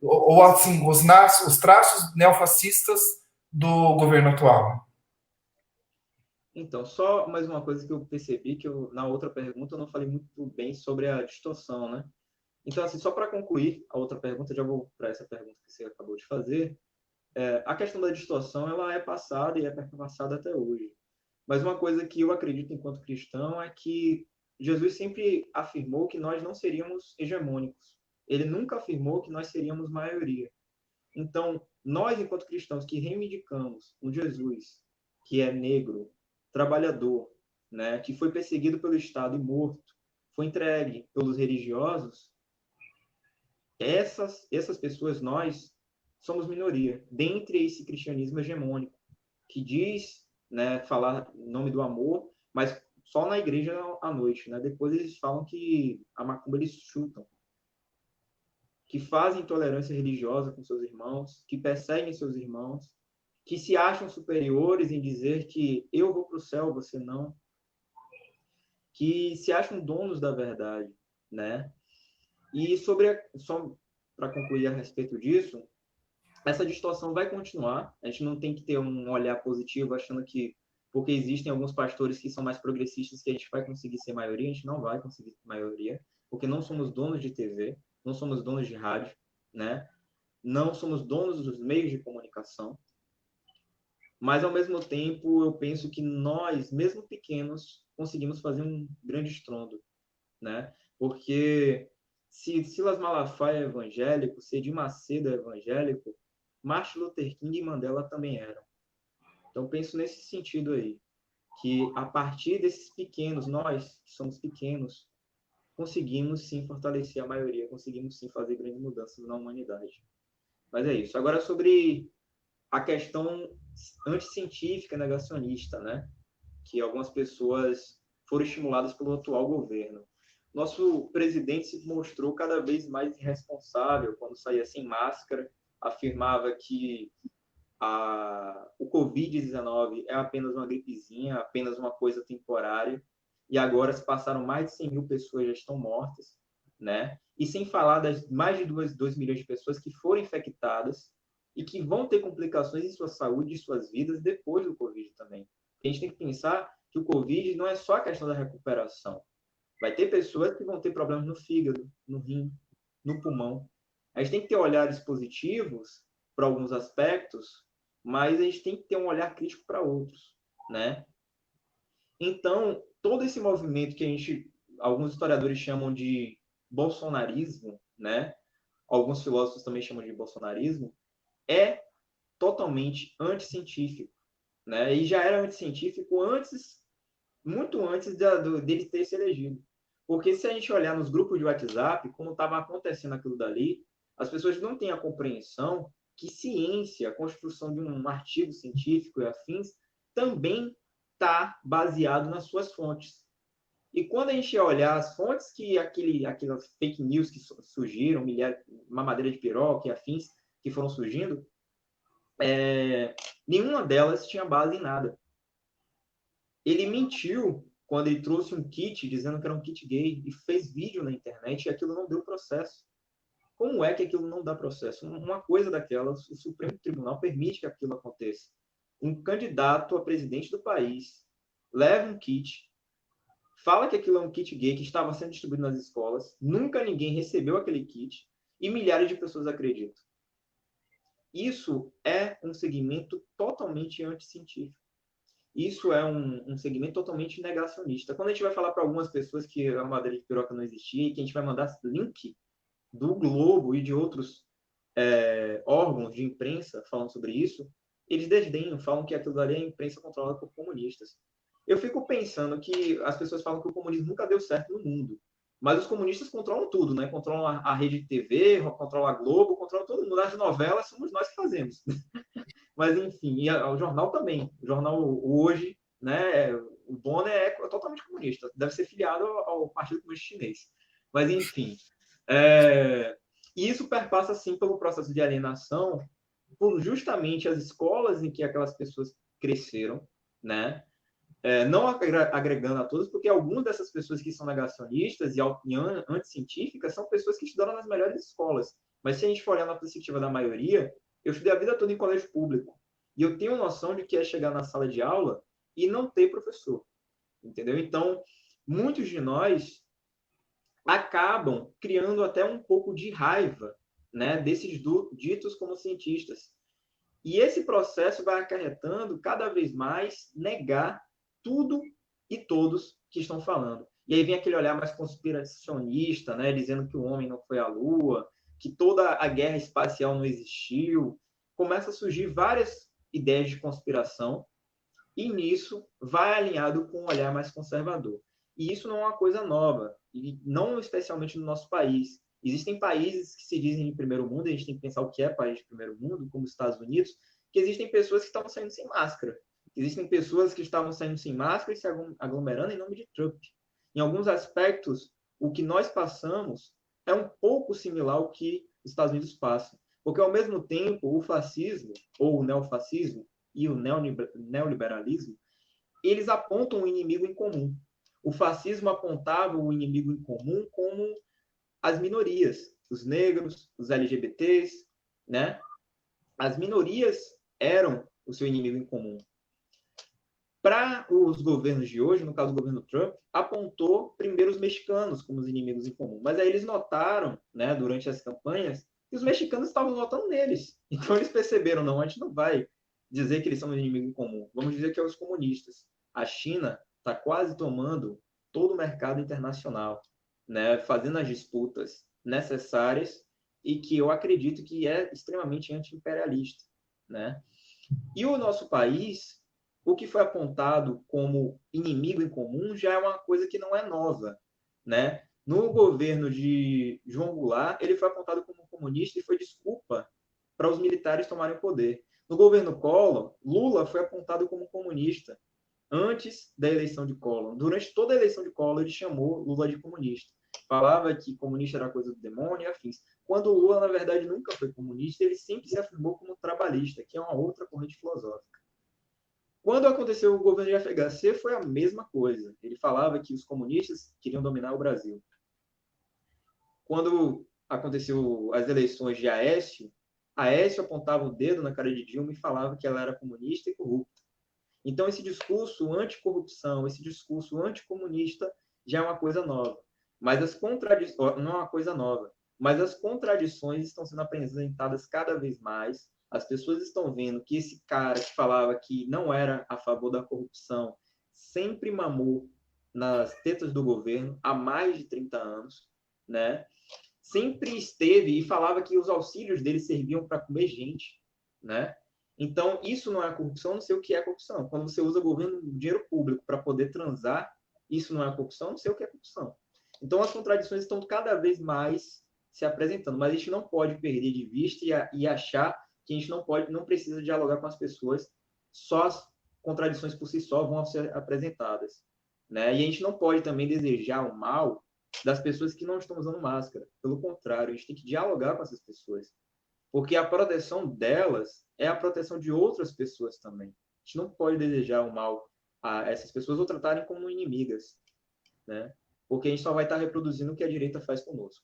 ou assim, os traços neofascistas do governo atual. Então, só mais uma coisa que eu percebi, que na outra pergunta eu não falei muito bem sobre a distorção, né? Então, assim, só para concluir a outra pergunta, já vou para essa pergunta que você acabou de fazer. A questão da distorção, ela é passada e é perpassada até hoje. Mas uma coisa que eu acredito enquanto cristão é que Jesus sempre afirmou que nós não seríamos hegemônicos. Ele nunca afirmou que nós seríamos maioria. Então, nós, enquanto cristãos, que reivindicamos um Jesus que é negro, trabalhador, né, que foi perseguido pelo Estado e morto, foi entregue pelos religiosos, essas pessoas, nós, somos minoria, dentre esse cristianismo hegemônico, que diz, né, falar em nome do amor, mas só na igreja à noite, né? Depois eles falam que a macumba eles chutam, que fazem intolerância religiosa com seus irmãos, que perseguem seus irmãos, que se acham superiores em dizer que eu vou para o céu, você não, que se acham donos da verdade, né? E só para concluir a respeito disso, essa distorção vai continuar. A gente não tem que ter um olhar positivo achando que porque existem alguns pastores que são mais progressistas que a gente vai conseguir ser maioria, a gente não vai conseguir ser maioria, porque não somos donos de TV, não somos donos de rádio, né? Não somos donos dos meios de comunicação, mas ao mesmo tempo eu penso que nós, mesmo pequenos, conseguimos fazer um grande estrondo, né? Porque se Silas Malafaia é evangélico, se Edir Macedo é evangélico, Martin Luther King e Mandela também eram. Então penso nesse sentido aí, que a partir desses pequenos, nós que somos pequenos, conseguimos sim fortalecer a maioria, conseguimos sim fazer grandes mudanças na humanidade. Mas é isso. Agora sobre a questão anticientífica negacionista, né? Que algumas pessoas foram estimuladas pelo atual governo. Nosso presidente se mostrou cada vez mais irresponsável quando saía sem máscara, afirmava que o Covid-19 é apenas uma gripezinha, apenas uma coisa temporária, e agora se passaram mais de 100 mil pessoas já estão mortas, né? E sem falar das mais de 2 milhões de pessoas que foram infectadas e que vão ter complicações em sua saúde e suas vidas depois do Covid também. A gente tem que pensar que o Covid não é só a questão da recuperação. Vai ter pessoas que vão ter problemas no fígado, no rim, no pulmão. A gente tem que ter olhares positivos para alguns aspectos, mas a gente tem que ter um olhar crítico para outros, né? Então, todo esse movimento que alguns historiadores chamam de bolsonarismo, né? Alguns filósofos também chamam de bolsonarismo, é totalmente anticientífico, né? E já era anticientífico antes, muito antes dele ter se elegido. Porque se a gente olhar nos grupos de WhatsApp, como estava acontecendo aquilo dali, as pessoas não têm a compreensão que ciência, a construção de um artigo científico e afins, também está baseado nas suas fontes. E quando a gente olhar as fontes que aquelas fake news que surgiram, mamadeira de piroca e afins que foram surgindo, nenhuma delas tinha base em nada. Ele mentiu quando ele trouxe um kit dizendo que era um kit gay e fez vídeo na internet e aquilo não deu processo. Como é que aquilo não dá processo? Uma coisa daquela, o Supremo Tribunal permite que aquilo aconteça. Um candidato a presidente do país leva um kit, fala que aquilo é um kit gay que estava sendo distribuído nas escolas, nunca ninguém recebeu aquele kit e milhares de pessoas acreditam. Isso é um segmento totalmente anticientífico. Isso é um segmento totalmente negacionista. Quando a gente vai falar para algumas pessoas que a madeira de piroca não existia e que a gente vai mandar link do Globo e de outros órgãos de imprensa falando sobre isso, eles desdenham, falam que aquilo ali é imprensa controlada por comunistas. Eu fico pensando que as pessoas falam que o comunismo nunca deu certo no mundo, mas os comunistas controlam tudo, né? Controlam a rede de TV, controlam a Globo, controlam todo mundo. As novelas somos nós que fazemos. Mas, enfim, e o jornal também. O jornal Hoje, né? O dono é totalmente comunista. Deve ser filiado ao Partido Comunista Chinês. Mas, enfim. E isso perpassa, sim, pelo processo de alienação, por justamente as escolas em que aquelas pessoas cresceram, né? Não agregando a todos, porque algumas dessas pessoas que são negacionistas e anticientíficas são pessoas que estudaram nas melhores escolas. Mas se a gente for olhar na perspectiva da maioria, eu estudei a vida toda em colégio público. E eu tenho noção de que é chegar na sala de aula e não ter professor, entendeu? Então, muitos de nós acabam criando até um pouco de raiva, né, desses ditos como cientistas. E esse processo vai acarretando cada vez mais negar tudo e todos que estão falando. E aí vem aquele olhar mais conspiracionista, né, dizendo que o homem não foi à Lua, que toda a guerra espacial não existiu. Começa a surgir várias ideias de conspiração e nisso vai alinhado com um olhar mais conservador. E isso não é uma coisa nova, e não especialmente no nosso país. Existem países que se dizem de primeiro mundo, a gente tem que pensar o que é país de primeiro mundo, como os Estados Unidos, que existem pessoas que estavam saindo sem máscara. Existem pessoas que estavam saindo sem máscara e se aglomerando em nome de Trump. Em alguns aspectos, o que nós passamos é um pouco similar ao que os Estados Unidos passam. Porque, ao mesmo tempo, o fascismo, ou o neofascismo, e o neoliberalismo, eles apontam um inimigo em comum. O fascismo apontava o inimigo em comum como as minorias, os negros, os LGBTs, né? As minorias eram o seu inimigo em comum. Para os governos de hoje, no caso do governo Trump, apontou primeiro os mexicanos como os inimigos em comum. Mas aí eles notaram, né, durante as campanhas, que os mexicanos estavam votando neles. Então eles perceberam, não, a gente não vai dizer que eles são um inimigo em comum. Vamos dizer que é os comunistas. A China está quase tomando todo o mercado internacional, né, fazendo as disputas necessárias e que eu acredito que é extremamente anti-imperialista, né? E o nosso país, o que foi apontado como inimigo em comum já é uma coisa que não é nova, né? No governo de João Goulart, ele foi apontado como comunista e foi desculpa para os militares tomarem o poder. No governo Collor, Lula foi apontado como comunista antes da eleição de Collor. Durante toda a eleição de Collor, ele chamou Lula de comunista. Falava que comunista era coisa do demônio e afins. Quando o Lula, na verdade, nunca foi comunista, ele sempre se afirmou como trabalhista, que é uma outra corrente filosófica. Quando aconteceu o governo de FHC, foi a mesma coisa. Ele falava que os comunistas queriam dominar o Brasil. Quando aconteceu as eleições de Aécio apontava o dedo na cara de Dilma e falava que ela era comunista e corrupta. Então, esse discurso anticorrupção, esse discurso anticomunista já é uma coisa nova. Mas as contradições, não é uma coisa nova, mas as contradições estão sendo apresentadas cada vez mais. As pessoas estão vendo que esse cara que falava que não era a favor da corrupção sempre mamou nas tetas do governo há mais de 30 anos, né? Sempre esteve e falava que os auxílios dele serviam para comer gente, né? Então, isso não é corrupção, não sei o que é corrupção. Quando você usa governo, dinheiro público para poder transar, isso não é corrupção, não sei o que é corrupção. Então, as contradições estão cada vez mais se apresentando, mas a gente não pode perder de vista e achar que a gente não precisa dialogar com as pessoas, só as contradições por si só vão ser apresentadas, né? E a gente não pode também desejar o mal das pessoas que não estão usando máscara. Pelo contrário, a gente tem que dialogar com essas pessoas. Porque a proteção delas é a proteção de outras pessoas também. A gente não pode desejar o mal a essas pessoas ou tratarem como inimigas, né? Porque a gente só vai estar reproduzindo o que a direita faz conosco.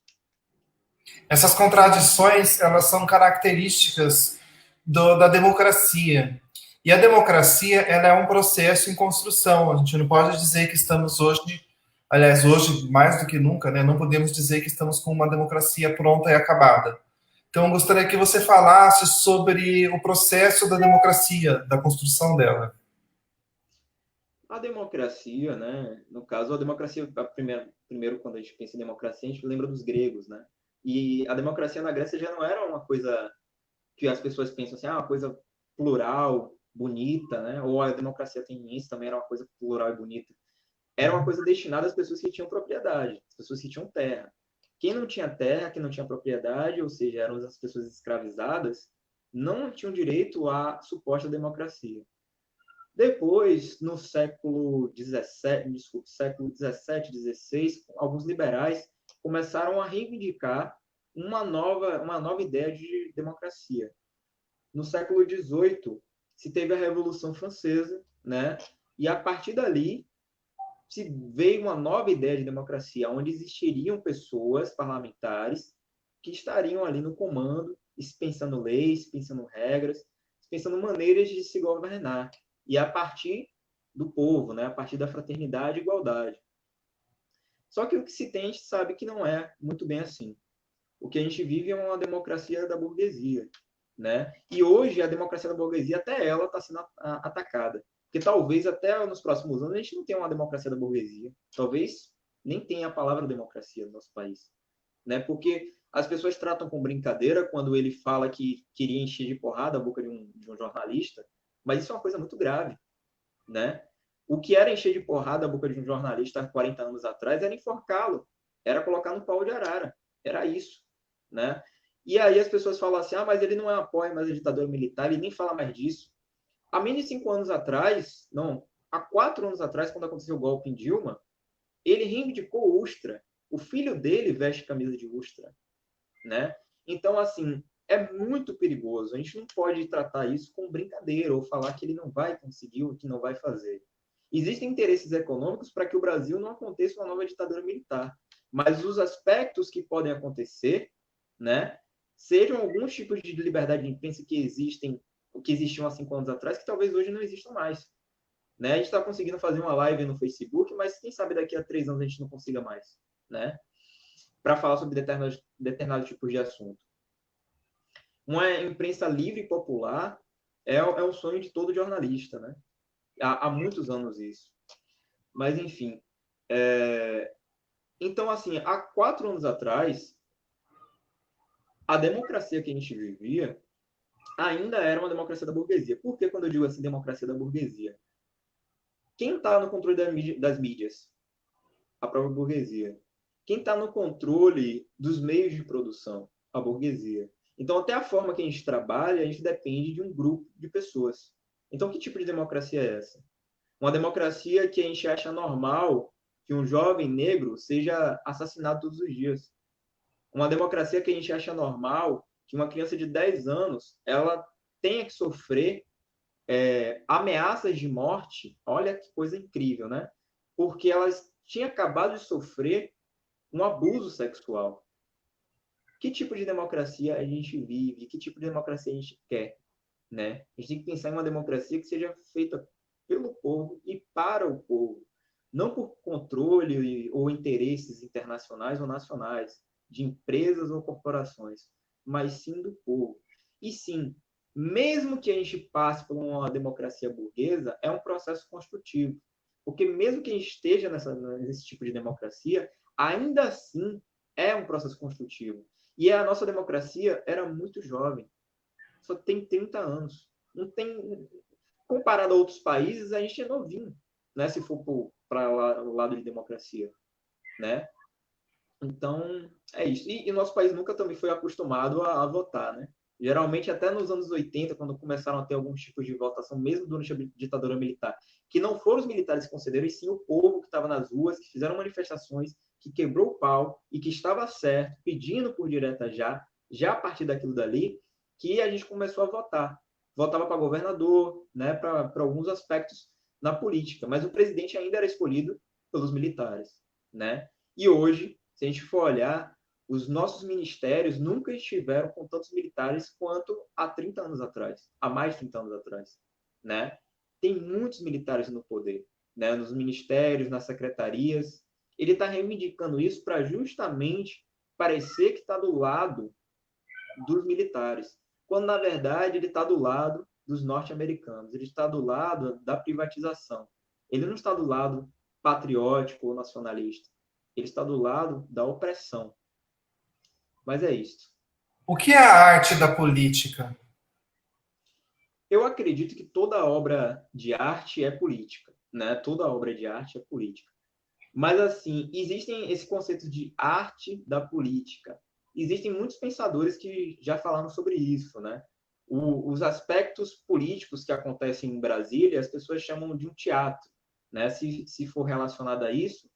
Essas contradições, elas são características da democracia. E a democracia, ela é um processo em construção. A gente não pode dizer que estamos hoje, aliás, hoje mais do que nunca, né? Não podemos dizer que estamos com uma democracia pronta e acabada. Então, eu gostaria que você falasse sobre o processo da democracia, da construção dela. A democracia, né? No caso, a democracia, primeiro, quando a gente pensa em democracia, a gente lembra dos gregos, né? E a democracia na Grécia já não era uma coisa que as pessoas pensam assim, uma coisa plural, bonita, né? Ou a democracia ateniense também era uma coisa plural e bonita. Era uma coisa destinada às pessoas que tinham propriedade, às pessoas que tinham terra. Quem não tinha terra, quem não tinha propriedade, ou seja, eram as pessoas escravizadas, não tinham direito à suposta democracia. Depois, no século XVII, desculpe, século XVII, XVI, alguns liberais começaram a reivindicar uma nova ideia de democracia. No século XVIII, se teve a Revolução Francesa, né? E a partir dali se veio uma nova ideia de democracia, onde existiriam pessoas parlamentares que estariam ali no comando, pensando leis, pensando regras, pensando maneiras de se governar. E a partir do povo, né? A partir da fraternidade e igualdade. Só que o que se tem, a gente sabe que não é muito bem assim. O que a gente vive é uma democracia da burguesia, né? E hoje a democracia da burguesia, até ela está sendo atacada. Porque talvez até nos próximos anos a gente não tenha uma democracia da burguesia. Talvez nem tenha a palavra democracia no nosso país, né? Porque as pessoas tratam com brincadeira quando ele fala que queria encher de porrada a boca de um jornalista, mas isso é uma coisa muito grave, né? O que era encher de porrada a boca de um jornalista há 40 anos atrás era enforcá-lo, era colocar no pau de arara, era isso, né? E aí as pessoas falam assim, mas ele não apoia mais a ditadura militar, ele nem fala mais disso. Há menos de 5 anos atrás, não, há 4 anos atrás, quando aconteceu o golpe em Dilma, ele reivindicou Ustra. O filho dele veste camisa de Ustra, né? Então, assim, é muito perigoso. A gente não pode tratar isso com brincadeira ou falar que ele não vai conseguir ou que não vai fazer. Existem interesses econômicos para que o Brasil não aconteça uma nova ditadura militar, mas os aspectos que podem acontecer, né, sejam alguns tipos de liberdade de imprensa que existiam há 5 anos atrás, que talvez hoje não existam mais. Né? A gente está conseguindo fazer uma live no Facebook, mas quem sabe daqui a 3 anos a gente não consiga mais, né? Para falar sobre determinados tipos de assunto. Uma imprensa livre e popular é o sonho de todo jornalista, né? Há muitos anos isso. Mas, enfim. Então, assim, há 4 anos atrás, a democracia que a gente vivia ainda era uma democracia da burguesia. Por que quando eu digo assim, democracia da burguesia? Quem está no controle das mídias? A própria burguesia. Quem está no controle dos meios de produção? A burguesia. Então, até a forma que a gente trabalha, a gente depende de um grupo de pessoas. Então, que tipo de democracia é essa? Uma democracia que a gente acha normal que um jovem negro seja assassinado todos os dias. Uma democracia que a gente acha normal que uma criança de 10 anos ela tenha que sofrer ameaças de morte. Olha que coisa incrível, né? Porque elas tinham acabado de sofrer um abuso sexual. Que tipo de democracia a gente vive? Que tipo de democracia a gente quer? Né? A gente tem que pensar em uma democracia que seja feita pelo povo e para o povo. Não por controle ou interesses internacionais ou nacionais, de empresas ou corporações, mas sim do povo. E sim, mesmo que a gente passe por uma democracia burguesa, é um processo construtivo. Porque mesmo que a gente esteja nesse tipo de democracia, ainda assim é um processo construtivo. E a nossa democracia era muito jovem. Só tem 30 anos. Não tem... Comparado a outros países, a gente é novinho, né? Se for para o lado de democracia, né? Então, é isso. E nosso país nunca também foi acostumado a votar, né? Geralmente, até nos anos 80, quando começaram a ter alguns tipos de votação, mesmo durante a ditadura militar, que não foram os militares que concederam, e sim o povo que estava nas ruas, que fizeram manifestações, que quebrou o pau e que estava certo, pedindo por direta já a partir daquilo dali, que a gente começou a votar. Votava para governador, né, para alguns aspectos na política, mas o presidente ainda era escolhido pelos militares, né? E hoje, se a gente for olhar, os nossos ministérios nunca estiveram com tantos militares quanto há 30 anos atrás, há mais de 30 anos atrás, né? Tem muitos militares no poder, né? Nos ministérios, nas secretarias. Ele está reivindicando isso para justamente parecer que está do lado dos militares, quando na verdade ele está do lado dos norte-americanos, ele está do lado da privatização. Ele não está do lado patriótico ou nacionalista. Ele está do lado da opressão. Mas é isso. O que é a arte da política? Eu acredito que toda obra de arte é política, né? Toda obra de arte é política. Mas, assim, existem esse conceito de arte da política. Existem muitos pensadores que já falaram sobre isso, né? Os aspectos políticos que acontecem em Brasília, as pessoas chamam de um teatro, né? Se for relacionado a isso,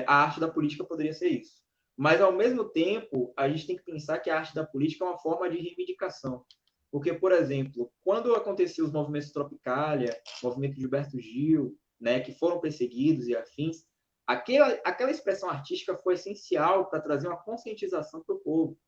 a arte da política poderia ser isso. Mas, ao mesmo tempo, a gente tem que pensar que a arte da política é uma forma de reivindicação. Porque, por exemplo, quando aconteciam os movimentos Tropicália, movimento Gilberto Gil, né, que foram perseguidos e afins, aquela expressão artística foi essencial para trazer uma conscientização para o povo.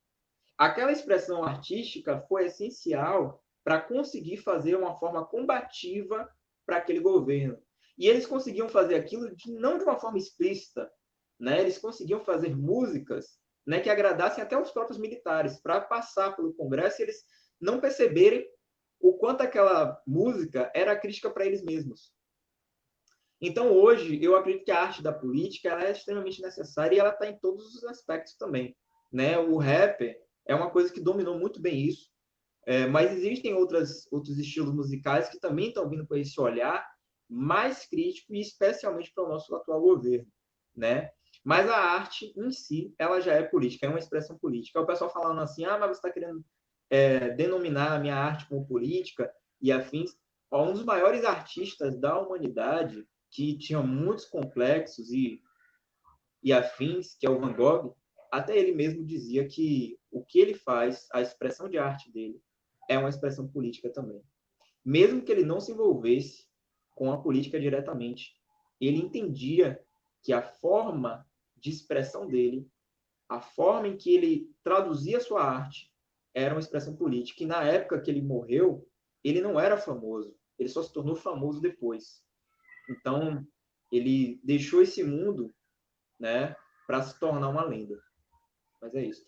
Aquela expressão artística foi essencial para conseguir fazer uma forma combativa para aquele governo. E eles conseguiam fazer aquilo não de uma forma explícita, né? Eles conseguiam fazer músicas, né, que agradassem até os próprios militares, para passar pelo Congresso e eles não perceberem o quanto aquela música era crítica para eles mesmos. Então, hoje, eu acredito que a arte da política ela é extremamente necessária e ela está em todos os aspectos também. Né? O rap é uma coisa que dominou muito bem isso, mas existem outros estilos musicais que também estão vindo com esse olhar mais crítico e especialmente para o nosso atual governo. Né? Mas a arte em si, ela já é política, é uma expressão política. O pessoal falando assim, mas você está querendo denominar a minha arte como política e afins. Um dos maiores artistas da humanidade, que tinha muitos complexos e afins, que é o Van Gogh, até ele mesmo dizia que o que ele faz, a expressão de arte dele, é uma expressão política também. Mesmo que ele não se envolvesse com a política diretamente, ele entendia que a forma de expressão dele, a forma em que ele traduzia sua arte, era uma expressão política. E na época que ele morreu, ele não era famoso. Ele só se tornou famoso depois. Então, ele deixou esse mundo, né, para se tornar uma lenda. Mas é isso.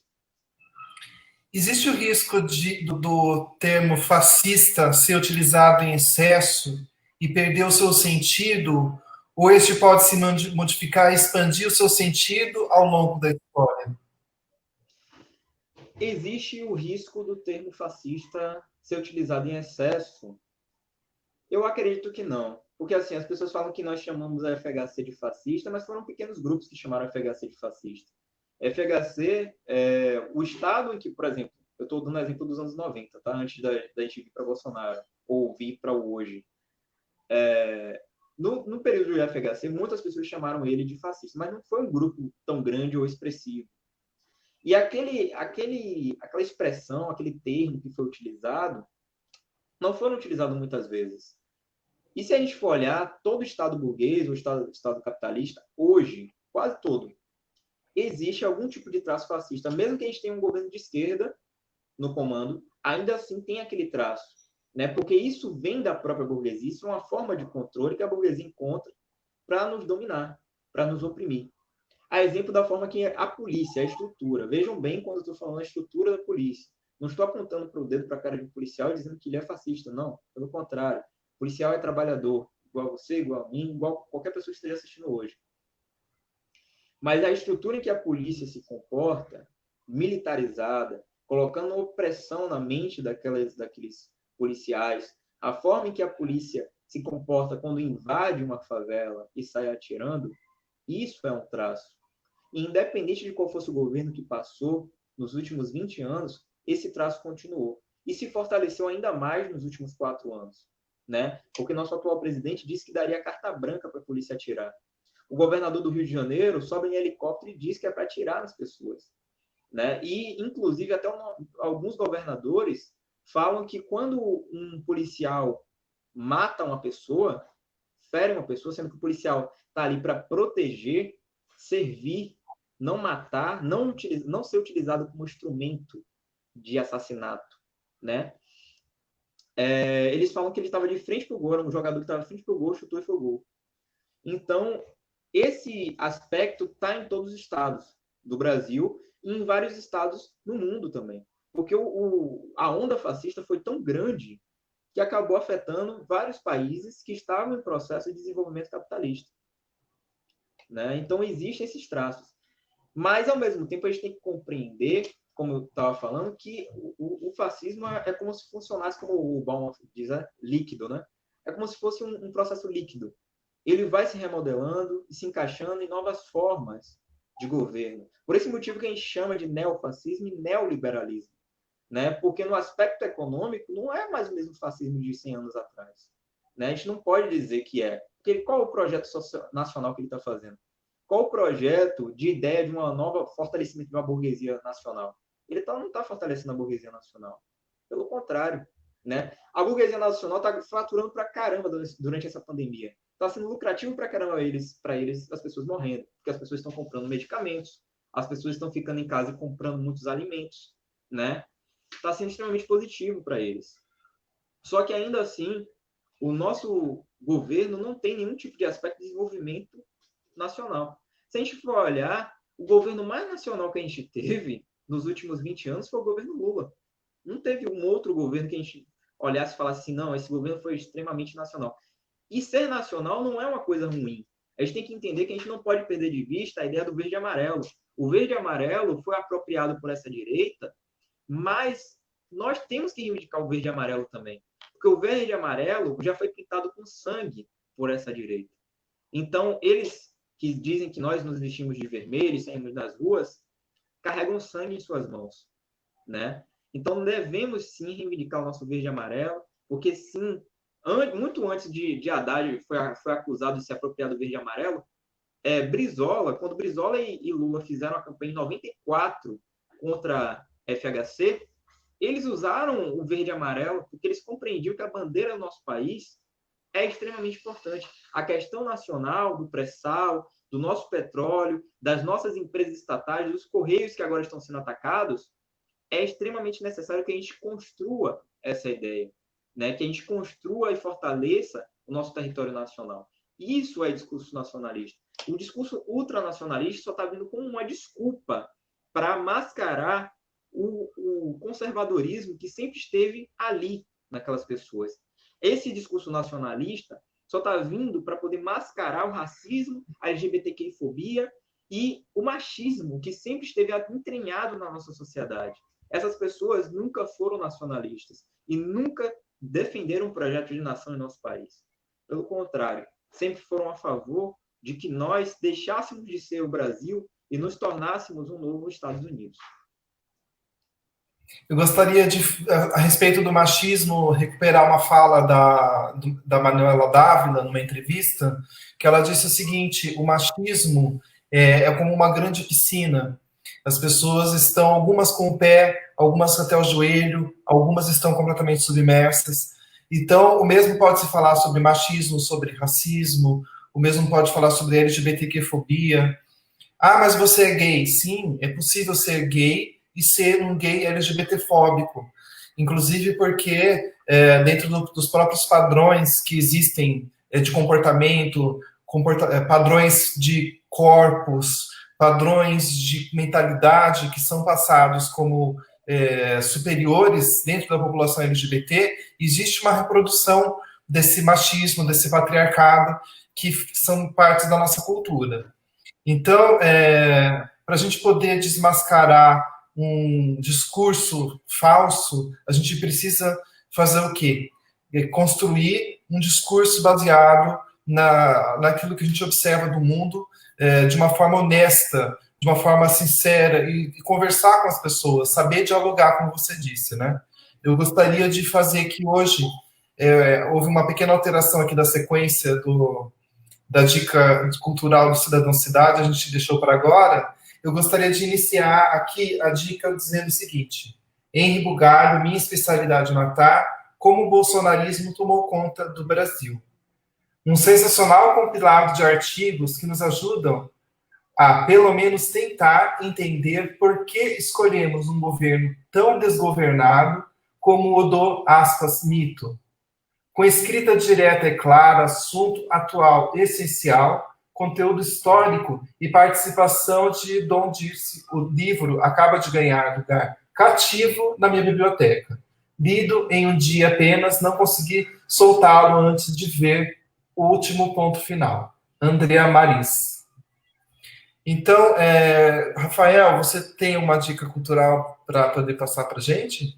Existe o risco do termo fascista ser utilizado em excesso e perder o seu sentido, ou este pode se modificar e expandir o seu sentido ao longo da história? Existe o risco do termo fascista ser utilizado em excesso? Eu acredito que não. Porque, assim, as pessoas falam que nós chamamos a FHC de fascista, mas foram pequenos grupos que chamaram a FHC de fascista. FHC, o Estado em que, por exemplo, eu estou dando exemplo dos anos 90, tá? Antes da gente vir para Bolsonaro, ou vir para o hoje. No período do FHC, muitas pessoas chamaram ele de fascista, mas não foi um grupo tão grande ou expressivo. E aquela expressão, aquele termo que foi utilizado, não foram utilizados muitas vezes. E se a gente for olhar, todo Estado burguês, ou Estado capitalista, hoje, quase todo, existe algum tipo de traço fascista. Mesmo que a gente tenha um governo de esquerda no comando, ainda assim tem aquele traço. Né? Porque isso vem da própria burguesia, isso é uma forma de controle que a burguesia encontra para nos dominar, para nos oprimir. A exemplo da forma que a polícia, a estrutura. Vejam bem quando eu estou falando a estrutura da polícia. Não estou apontando para o dedo para a cara de um policial e dizendo que ele é fascista, não. Pelo contrário. O policial é trabalhador, igual a você, igual a mim, igual a qualquer pessoa que esteja assistindo hoje. Mas a estrutura em que a polícia se comporta, militarizada, colocando opressão na mente daqueles policiais, a forma em que a polícia se comporta quando invade uma favela e sai atirando, isso é um traço. E independente de qual fosse o governo que passou nos últimos 20 anos, esse traço continuou. E se fortaleceu ainda mais nos últimos 4 anos. Né? Porque nosso atual presidente disse que daria carta branca para a polícia atirar. O governador do Rio de Janeiro sobe em helicóptero e diz que é para atirar nas pessoas. Né? E, inclusive, até alguns governadores falam que quando um policial mata uma pessoa, fere uma pessoa, sendo que o policial está ali para proteger, servir, não matar, não ser utilizado como instrumento de assassinato. Né? Eles falam que ele estava de frente para o gol, era um jogador que estava de frente para o gol, chutou e foi gol. Então, esse aspecto está em todos os estados do Brasil e em vários estados no mundo também. Porque a onda fascista foi tão grande que acabou afetando vários países que estavam em processo de desenvolvimento capitalista. Né? Então, existem esses traços. Mas, ao mesmo tempo, a gente tem que compreender, como eu estava falando, que o fascismo é como se funcionasse, como o Baum diz, líquido. Né? É como se fosse um processo líquido. Ele vai se remodelando e se encaixando em novas formas de governo. Por esse motivo que a gente chama de neofascismo e neoliberalismo. Né? Porque no aspecto econômico não é mais o mesmo fascismo de 100 anos atrás. Né? A gente não pode dizer que é. Porque qual é o projeto nacional que ele está fazendo? Qual o projeto de ideia de uma nova fortalecimento de uma burguesia nacional? Ele não está fortalecendo a burguesia nacional. Pelo contrário. Né? A burguesia nacional está faturando para caramba durante essa pandemia. Está sendo lucrativo para caramba para eles as pessoas morrendo. Porque as pessoas estão comprando medicamentos, as pessoas estão ficando em casa e comprando muitos alimentos. Né? Está sendo extremamente positivo para eles. Só que ainda assim, o nosso governo não tem nenhum tipo de aspecto de desenvolvimento nacional. Se a gente for olhar, o governo mais nacional que a gente teve nos últimos 20 anos foi o governo Lula. Não teve um outro governo que a gente olhasse e falasse assim, não, esse governo foi extremamente nacional. E ser nacional não é uma coisa ruim. A gente tem que entender que a gente não pode perder de vista a ideia do verde e amarelo. O verde e amarelo foi apropriado por essa direita, mas nós temos que reivindicar o verde e amarelo também. Porque o verde e amarelo já foi pintado com sangue por essa direita. Então, eles que dizem que nós nos vestimos de vermelho e saímos das ruas, carregam sangue em suas mãos, né? Então, devemos sim reivindicar o nosso verde e amarelo, porque sim, muito antes de Haddad foi acusado de se apropriar do verde e amarelo, Brizola, quando Brizola e Lula fizeram a campanha em 94 contra a FHC, eles usaram o verde e amarelo porque eles compreendiam que a bandeira do nosso país é extremamente importante. A questão nacional do pré-sal, do nosso petróleo, das nossas empresas estatais, dos correios que agora estão sendo atacados, é extremamente necessário que a gente construa essa ideia, né? Que a gente construa e fortaleça o nosso território nacional. Isso é discurso nacionalista. O discurso ultranacionalista só está vindo como uma desculpa para mascarar o conservadorismo que sempre esteve ali naquelas pessoas. Esse discurso nacionalista só está vindo para poder mascarar o racismo, a LGBTQI-fobia e o machismo que sempre esteve entranhado na nossa sociedade. Essas pessoas nunca foram nacionalistas e nunca defenderam um projeto de nação em nosso país. Pelo contrário, sempre foram a favor de que nós deixássemos de ser o Brasil e nos tornássemos um novo Estados Unidos. Eu gostaria de, a respeito do machismo, recuperar uma fala da Manuela Dávila, numa entrevista, que ela disse o seguinte: o machismo é como uma grande piscina. As pessoas estão, algumas com o pé, algumas até o joelho, algumas estão completamente submersas. Então, o mesmo pode se falar sobre machismo, sobre racismo, o mesmo pode falar sobre LGBTQ-fobia. Ah, mas você é gay. Sim, é possível ser gay e ser um gay LGBT-fóbico. Inclusive porque dentro dos próprios padrões que existem de comportamento, padrões de corpos, padrões de mentalidade que são passados como superiores dentro da população LGBT, existe uma reprodução desse machismo, desse patriarcado, que são partes da nossa cultura. Então, para a gente poder desmascarar um discurso falso, a gente precisa fazer o quê? Construir um discurso baseado naquilo que a gente observa do mundo, de uma forma honesta, de uma forma sincera, e conversar com as pessoas, saber dialogar, como você disse, né? Eu gostaria de fazer que hoje houve uma pequena alteração aqui da sequência da dica cultural do Cidadão Cidade, a gente deixou para agora. Eu gostaria de iniciar aqui a dica dizendo o seguinte: Henri Bugalho, minha especialidade no Natar, como o bolsonarismo tomou conta do Brasil. Um sensacional compilado de artigos que nos ajudam a, pelo menos, tentar entender por que escolhemos um governo tão desgovernado como o do, aspas, mito. Com escrita direta e clara, assunto atual essencial, conteúdo histórico e participação de Dom Dirce, o livro acaba de ganhar lugar cativo na minha biblioteca. Lido em um dia apenas, não consegui soltá-lo antes de ver o último ponto final. Andrea Maris. Então, Rafael, você tem uma dica cultural para poder passar para a gente?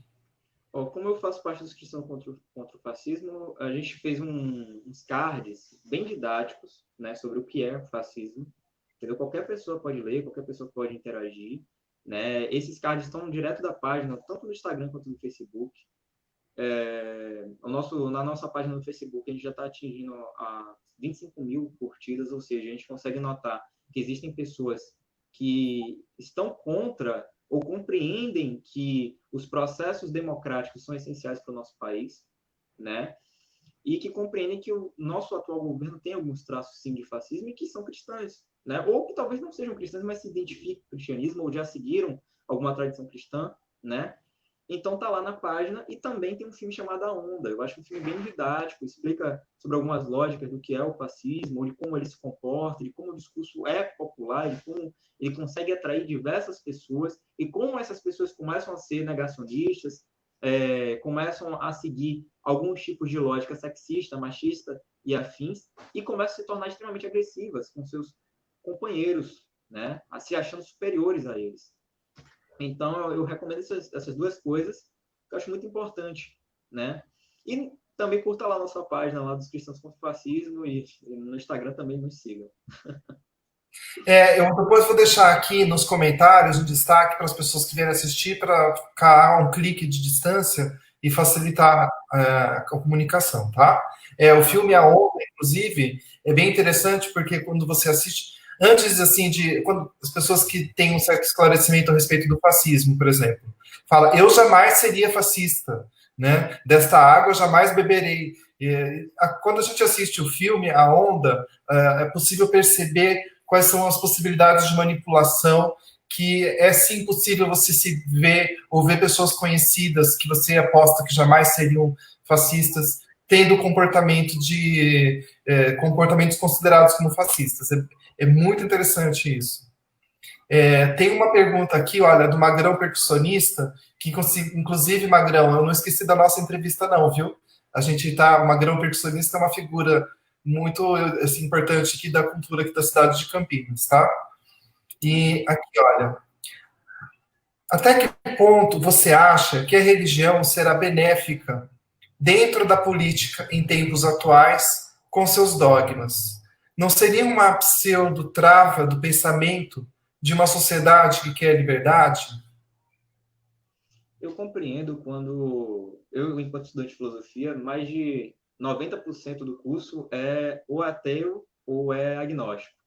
Como eu faço parte da inscrição contra o fascismo, a gente fez uns cards bem didáticos, né, sobre o que é o fascismo. Entendeu? Qualquer pessoa pode ler, qualquer pessoa pode interagir. Né? Esses cards estão direto da página, tanto no Instagram quanto no Facebook. Na nossa página no Facebook, a gente já está atingindo a 25 mil curtidas, ou seja, a gente consegue notar que existem pessoas que estão contra ou compreendem que os processos democráticos são essenciais para o nosso país, né? E que compreendem que o nosso atual governo tem alguns traços, sim, de fascismo e que são cristãos, né? Ou que talvez não sejam cristãos, mas se identificam com o cristianismo ou já seguiram alguma tradição cristã, né? Então tá lá na página, e também tem um filme chamado A Onda. Eu acho um filme bem didático, explica sobre algumas lógicas do que é o fascismo, de como ele se comporta, de como o discurso é popular, de como ele consegue atrair diversas pessoas, e como essas pessoas começam a ser negacionistas, começam a seguir alguns tipos de lógica sexista, machista e afins, e começam a se tornar extremamente agressivas com seus companheiros, né? Se achando superiores a eles. Então, eu recomendo essas duas coisas, que eu acho muito importante, né? E também curta lá a nossa página lá dos Cristãos contra o Fascismo, e no Instagram também nos sigam. Eu depois vou deixar aqui nos comentários um destaque para as pessoas que vierem assistir, para ficar a um clique de distância e facilitar a comunicação, tá? O filme A Onda, inclusive, é bem interessante porque quando você assiste, antes assim de quando as pessoas que têm um certo esclarecimento a respeito do fascismo, por exemplo, fala, eu jamais seria fascista, né? Desta água eu jamais beberei. Quando a gente assiste o filme A Onda, é possível perceber quais são as possibilidades de manipulação, que é sim possível você se ver ou ver pessoas conhecidas que você aposta que jamais seriam fascistas, tendo comportamentos considerados como fascistas. É muito interessante isso. Tem uma pergunta aqui, olha, do Magrão Percussionista, que inclusive, Magrão, eu não esqueci da nossa entrevista não, viu? O Magrão Percussionista é uma figura muito assim, importante aqui da cultura aqui da cidade de Campinas, tá? E aqui, olha, até que ponto você acha que a religião será benéfica dentro da política em tempos atuais com seus dogmas? Não seria uma pseudo-trava do pensamento de uma sociedade que quer liberdade? Eu compreendo quando eu, enquanto estudante de filosofia, mais de 90% do curso é ou ateu ou é agnóstico,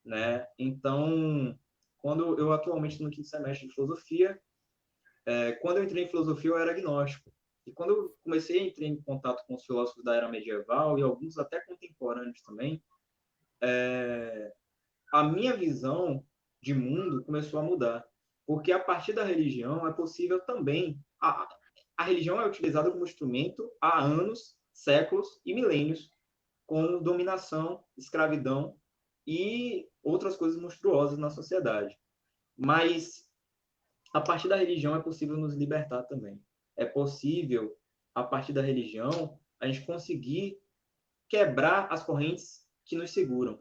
né? Então, quando eu atualmente no quinto semestre de filosofia, quando eu entrei em filosofia eu era agnóstico. E quando eu comecei a entrar em contato com os filósofos da era medieval e alguns até contemporâneos também, a minha visão de mundo começou a mudar. Porque a partir da religião é possível também. A religião é utilizada como instrumento há anos, séculos e milênios, com dominação, escravidão e outras coisas monstruosas na sociedade. Mas a partir da religião é possível nos libertar também. É possível, a partir da religião, a gente conseguir quebrar as correntes que nos seguram.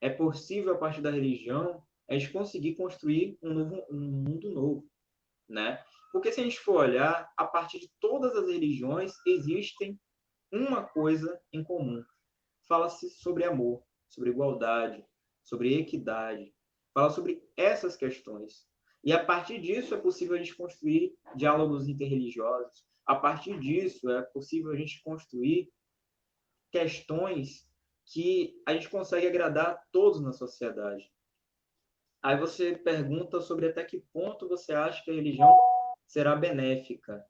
É possível, a partir da religião, a gente conseguir construir um mundo novo, né? Porque se a gente for olhar, a partir de todas as religiões, existem uma coisa em comum. Fala-se sobre amor, sobre igualdade, sobre equidade. Fala sobre essas questões. E a partir disso é possível a gente construir diálogos interreligiosos. A partir disso é possível a gente construir questões que a gente consegue agradar todos na sociedade. Aí você pergunta sobre até que ponto você acha que a religião será benéfica.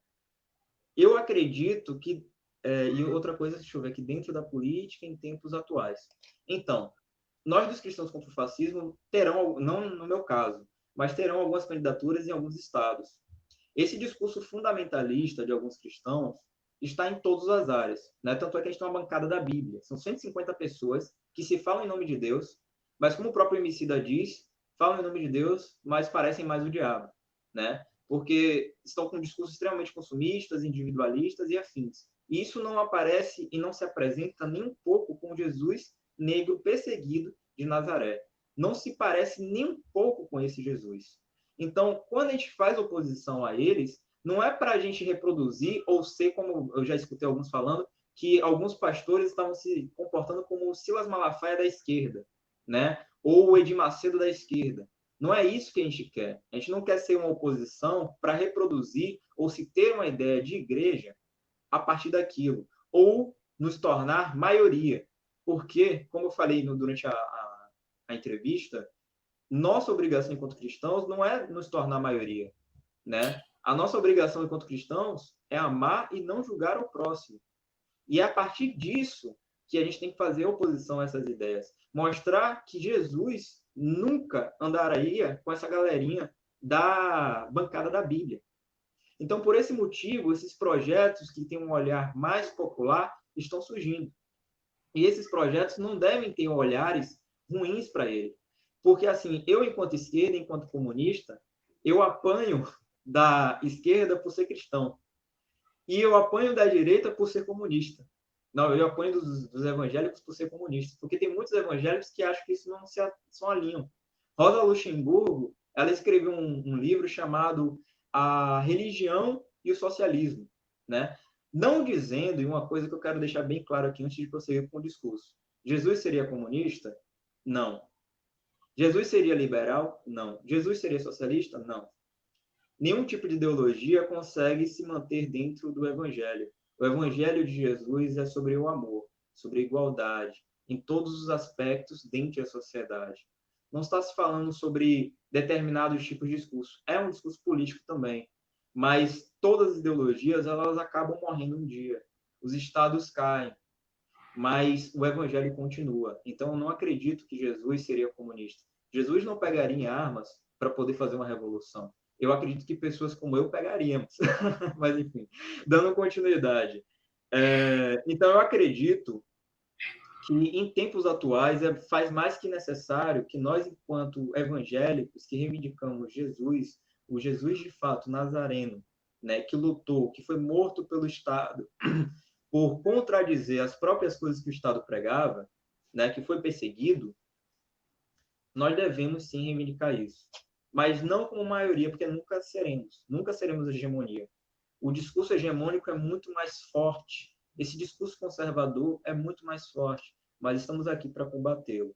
Eu acredito que, e outra coisa, deixa eu ver aqui, dentro da política em tempos atuais. Então, nós dos cristãos contra o fascismo terão, não no meu caso, mas terão algumas candidaturas em alguns estados. Esse discurso fundamentalista de alguns cristãos está em todas as áreas, né? Tanto é que a gente tem uma bancada da Bíblia. São 150 pessoas que se falam em nome de Deus, mas como o próprio Emicida diz, falam em nome de Deus, mas parecem mais o diabo, né? Porque estão com discursos extremamente consumistas, individualistas e afins. E isso não aparece e não se apresenta nem um pouco com Jesus negro perseguido de Nazaré. Não se parece nem um pouco com esse Jesus. Então, quando a gente faz oposição a eles, não é para a gente reproduzir ou ser, como eu já escutei alguns falando, que alguns pastores estavam se comportando como o Silas Malafaia da esquerda, né? Ou o Edir Macedo da esquerda. Não é isso que a gente quer. A gente não quer ser uma oposição para reproduzir ou se ter uma ideia de igreja a partir daquilo, ou nos tornar maioria. Porque, como eu falei durante a entrevista, nossa obrigação enquanto cristãos não é nos tornar maioria, né? A nossa obrigação enquanto cristãos é amar e não julgar o próximo. E é a partir disso que a gente tem que fazer oposição a essas ideias. Mostrar que Jesus nunca andaria com essa galerinha da bancada da Bíblia. Então, por esse motivo, esses projetos que têm um olhar mais popular estão surgindo. E esses projetos não devem ter olhares ruins para ele. Porque, assim, eu, enquanto esquerda, enquanto comunista, eu apanho da esquerda por ser cristão. E eu apanho da direita por ser comunista. Não, eu apanho dos evangélicos por ser comunista. Porque tem muitos evangélicos que acham que isso não se alinham. Rosa Luxemburgo, ela escreveu um livro chamado A Religião e o Socialismo, né? Não dizendo, e uma coisa que eu quero deixar bem claro aqui antes de prosseguir com o discurso, Jesus seria comunista? Não. Jesus seria liberal? Não. Jesus seria socialista? Não. Nenhum tipo de ideologia consegue se manter dentro do evangelho. O evangelho de Jesus é sobre o amor, sobre a igualdade, em todos os aspectos dentro da sociedade. Não está se falando sobre determinados tipos de discurso. É um discurso político também, mas todas as ideologias elas acabam morrendo um dia. Os estados caem, mas o evangelho continua. Então, eu não acredito que Jesus seria comunista. Jesus não pegaria em armas para poder fazer uma revolução. Eu acredito que pessoas como eu pegaríamos. Mas, enfim, dando continuidade. Então, eu acredito que, em tempos atuais, faz mais que necessário que nós, enquanto evangélicos, que reivindicamos Jesus, o Jesus de fato nazareno, né, que lutou, que foi morto pelo Estado, por contradizer as próprias coisas que o Estado pregava, né, que foi perseguido, nós devemos sim reivindicar isso. Mas não como maioria, porque nunca seremos hegemonia. O discurso hegemônico é muito mais forte. Esse discurso conservador é muito mais forte, mas estamos aqui para combatê-lo.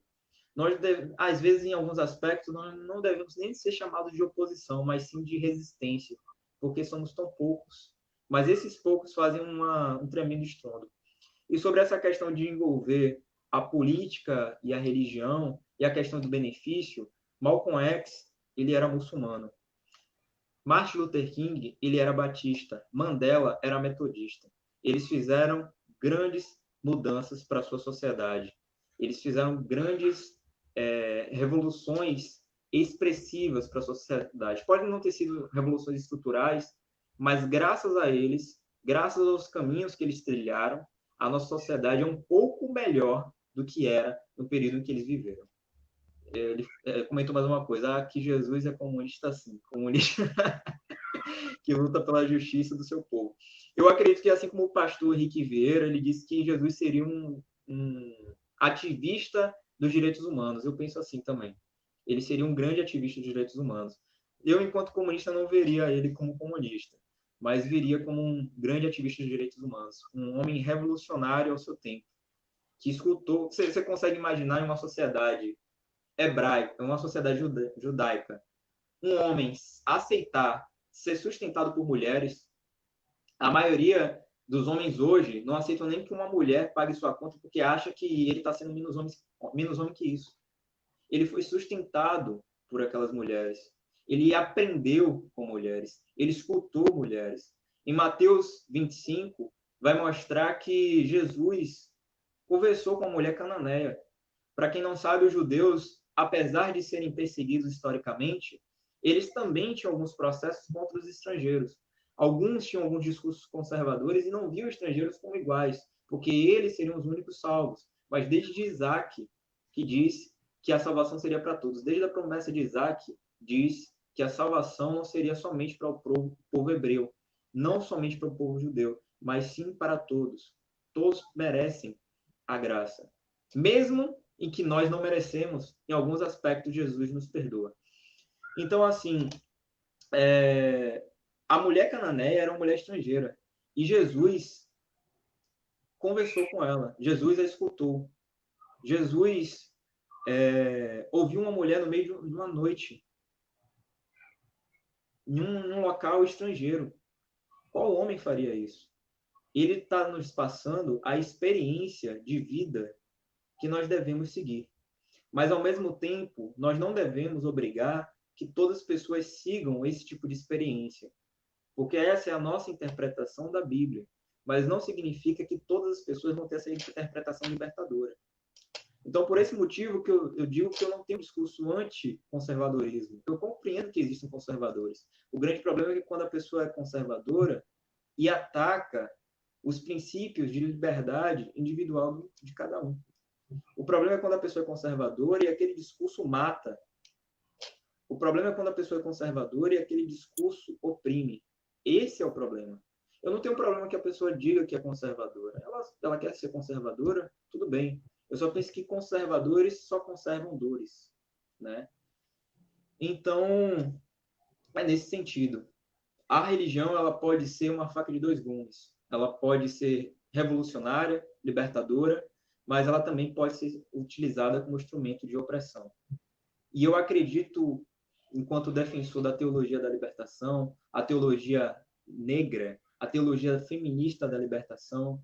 Às vezes, em alguns aspectos, nós não devemos nem ser chamados de oposição, mas sim de resistência, porque somos tão poucos. Mas esses poucos fazem um tremendo estrondo. E sobre essa questão de envolver a política e a religião e a questão do benefício, Malcolm X, ele era muçulmano. Martin Luther King, ele era batista. Mandela era metodista. Eles fizeram grandes mudanças para a sua sociedade. Eles fizeram grandes revoluções expressivas para a sociedade. Podem não ter sido revoluções estruturais, mas graças a eles, graças aos caminhos que eles trilharam, a nossa sociedade é um pouco melhor do que era no período em que eles viveram. Ele comentou mais uma coisa, que Jesus é comunista sim, comunista que luta pela justiça do seu povo. Eu acredito que, assim como o pastor Henrique Vieira, ele disse que Jesus seria um ativista dos direitos humanos. Eu penso assim também. Ele seria um grande ativista dos direitos humanos. Eu, enquanto comunista, não veria ele como comunista, mas veria como um grande ativista dos direitos humanos, um homem revolucionário ao seu tempo, que escutou. Você consegue imaginar em uma sociedade hebraica, uma sociedade judaica, um homem aceitar ser sustentado por mulheres? A maioria dos homens hoje não aceitam nem que uma mulher pague sua conta porque acha que ele está sendo menos homem que isso. Ele foi sustentado por aquelas mulheres. Ele aprendeu com mulheres. Ele escutou mulheres. Em Mateus 25, vai mostrar que Jesus conversou com a mulher cananeia. Para quem não sabe, os judeus, apesar de serem perseguidos historicamente, eles também tinham alguns processos contra os estrangeiros. Alguns tinham alguns discursos conservadores e não viam estrangeiros como iguais, porque eles seriam os únicos salvos. Mas desde Isaac, que diz que a salvação seria para todos, desde a promessa de Isaac, diz que a salvação não seria somente para o povo hebreu, não somente para o povo judeu, mas sim para todos. Todos merecem a graça. Mesmo em que nós não merecemos, em alguns aspectos, Jesus nos perdoa. Então, assim, a mulher cananeia era uma mulher estrangeira. E Jesus conversou com ela. Jesus a escutou. Jesus ouviu uma mulher no meio de uma noite, em um local estrangeiro. Qual homem faria isso? Ele está nos passando a experiência de vida que nós devemos seguir. Mas, ao mesmo tempo, nós não devemos obrigar que todas as pessoas sigam esse tipo de experiência, porque essa é a nossa interpretação da Bíblia. Mas não significa que todas as pessoas vão ter essa interpretação libertadora. Então, por esse motivo que eu digo que eu não tenho um discurso anti-conservadorismo. Eu compreendo que existem conservadores. O grande problema é que quando a pessoa é conservadora e ataca os princípios de liberdade individual de cada um. O problema é quando a pessoa é conservadora e aquele discurso mata. O problema é quando a pessoa é conservadora e aquele discurso oprime. Esse é o problema. Eu não tenho problema que a pessoa diga que é conservadora. Ela quer ser conservadora, tudo bem. Eu só penso que conservadores só conservam dores, né? Então, é nesse sentido. A religião, ela pode ser uma faca de dois gumes. Ela pode ser revolucionária, libertadora, mas ela também pode ser utilizada como instrumento de opressão. E eu acredito, enquanto defensor da teologia da libertação, a teologia negra, a teologia feminista da libertação,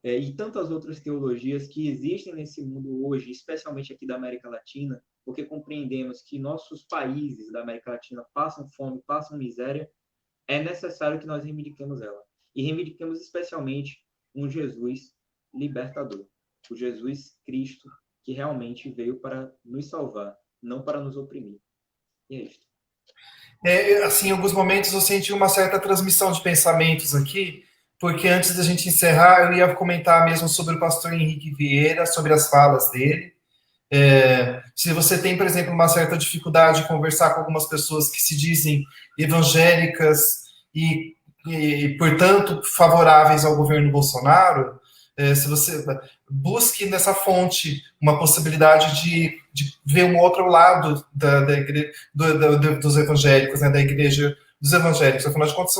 e tantas outras teologias que existem nesse mundo hoje, especialmente aqui da América Latina, porque compreendemos que nossos países da América Latina passam fome, passam miséria, é necessário que nós reivindiquemos ela. E reivindiquemos especialmente um Jesus libertador, o Jesus Cristo, que realmente veio para nos salvar, não para nos oprimir. E é isso. Assim, em alguns momentos eu senti uma certa transmissão de pensamentos aqui, porque antes da gente encerrar, eu ia comentar mesmo sobre o pastor Henrique Vieira, sobre as falas dele. Se você tem, por exemplo, uma certa dificuldade de conversar com algumas pessoas que se dizem evangélicas portanto, favoráveis ao governo Bolsonaro, se você busque nessa fonte uma possibilidade de ver um outro lado da igreja, dos evangélicos, né, da igreja dos evangélicos. Afinal de contas,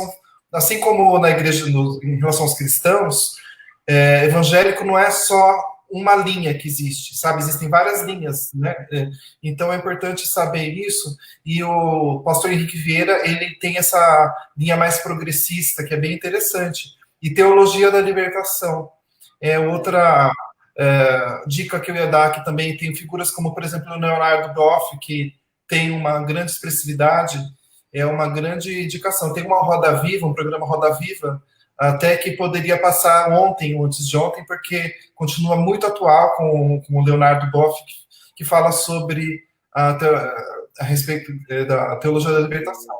assim como na igreja, em relação aos cristãos, evangélico não é só uma linha que existe, sabe? Existem várias linhas, né? Então é importante saber isso. E o pastor Henrique Vieira, ele tem essa linha mais progressista, que é bem interessante. E teologia da libertação. Outra dica que eu ia dar aqui também, tem figuras como, por exemplo, o Leonardo Boff, que tem uma grande expressividade, é uma grande indicação. Tem uma Roda Viva, um programa Roda Viva, até que poderia passar ontem, ou antes de ontem, porque continua muito atual com o Leonardo Boff, que fala sobre a respeito da teologia da libertação.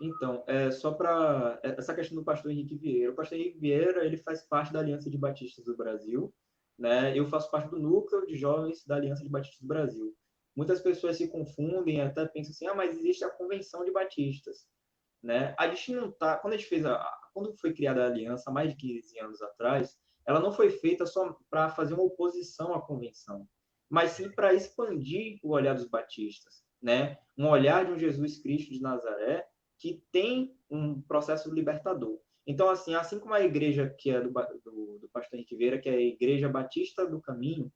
Então, só para essa questão do pastor Henrique Vieira. O pastor Henrique Vieira, ele faz parte da Aliança de Batistas do Brasil, né? Eu faço parte do núcleo de jovens da Aliança de Batistas do Brasil. Muitas pessoas se confundem, até pensam assim, mas existe a Convenção de Batistas, né? A gente não tá, quando a gente fez quando foi criada a aliança há mais de 15 anos atrás, ela não foi feita só para fazer uma oposição à convenção, mas sim para expandir o olhar dos batistas, né? Um olhar de um Jesus Cristo de Nazaré que tem um processo libertador. Então, assim como a igreja que é do pastor Henrique Vieira, que é a Igreja Batista do Caminho,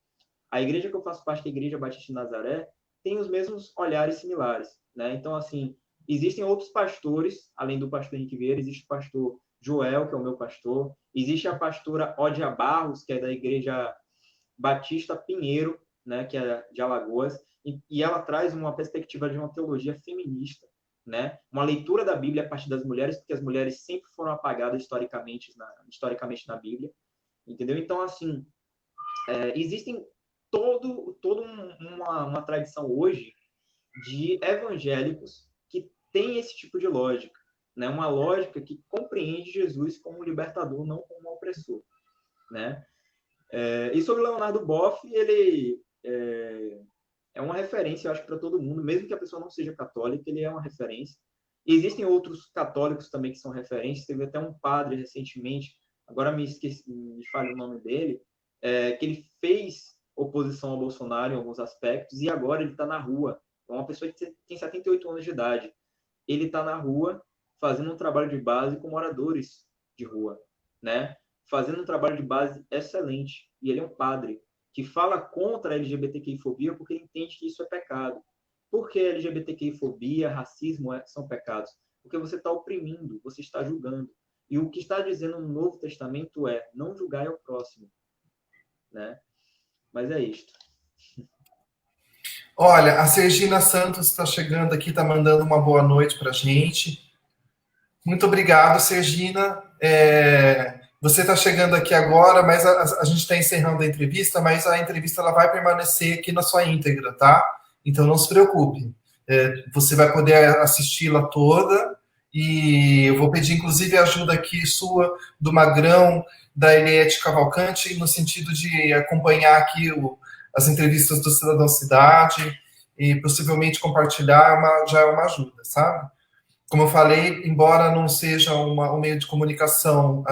a igreja que eu faço parte, que é a Igreja Batista de Nazaré, tem os mesmos olhares similares, né? Então, assim, existem outros pastores, além do pastor Henrique Vieira, existe o pastor Joel, que é o meu pastor, existe a pastora Ódia Barros, que é da Igreja Batista Pinheiro, né, que é de Alagoas, e ela traz uma perspectiva de uma teologia feminista, né? Uma leitura da Bíblia a partir das mulheres, porque as mulheres sempre foram apagadas historicamente na Bíblia, entendeu? Então, assim, existem toda uma tradição hoje de evangélicos que tem esse tipo de lógica, né? Uma lógica que compreende Jesus como um libertador, não como um opressor, né? E sobre Leonardo Boff, ele é uma referência, eu acho, para todo mundo, mesmo que a pessoa não seja católica, ele é uma referência. E existem outros católicos também que são referências. Teve até um padre recentemente, agora me falha o nome dele, que ele fez oposição ao Bolsonaro em alguns aspectos e agora ele está na rua. É uma pessoa que tem 78 anos de idade. Ele está na rua fazendo um trabalho de base com moradores de rua, né? Fazendo um trabalho de base excelente. E ele é um padre que fala contra a LGBTQI-fobia porque ele entende que isso é pecado. Por que LGBTQI-fobia, racismo são pecados? Porque você está oprimindo, você está julgando. E o que está dizendo no Novo Testamento é não julgai ao próximo, né? Mas é isto. Olha, a Sergina Santos está chegando aqui, está mandando uma boa noite para a gente. Muito obrigado, Sergina. você está chegando aqui agora, mas a gente está encerrando a entrevista, mas a entrevista ela vai permanecer aqui na sua íntegra, tá? Então não se preocupe. Você vai poder assisti-la toda e eu vou pedir, inclusive, a ajuda aqui sua, do Magrão, da Eliette Cavalcante, no sentido de acompanhar aqui as entrevistas do Cidadão Cidade e possivelmente compartilhar já é uma ajuda, sabe? Como eu falei, embora não seja um meio de comunicação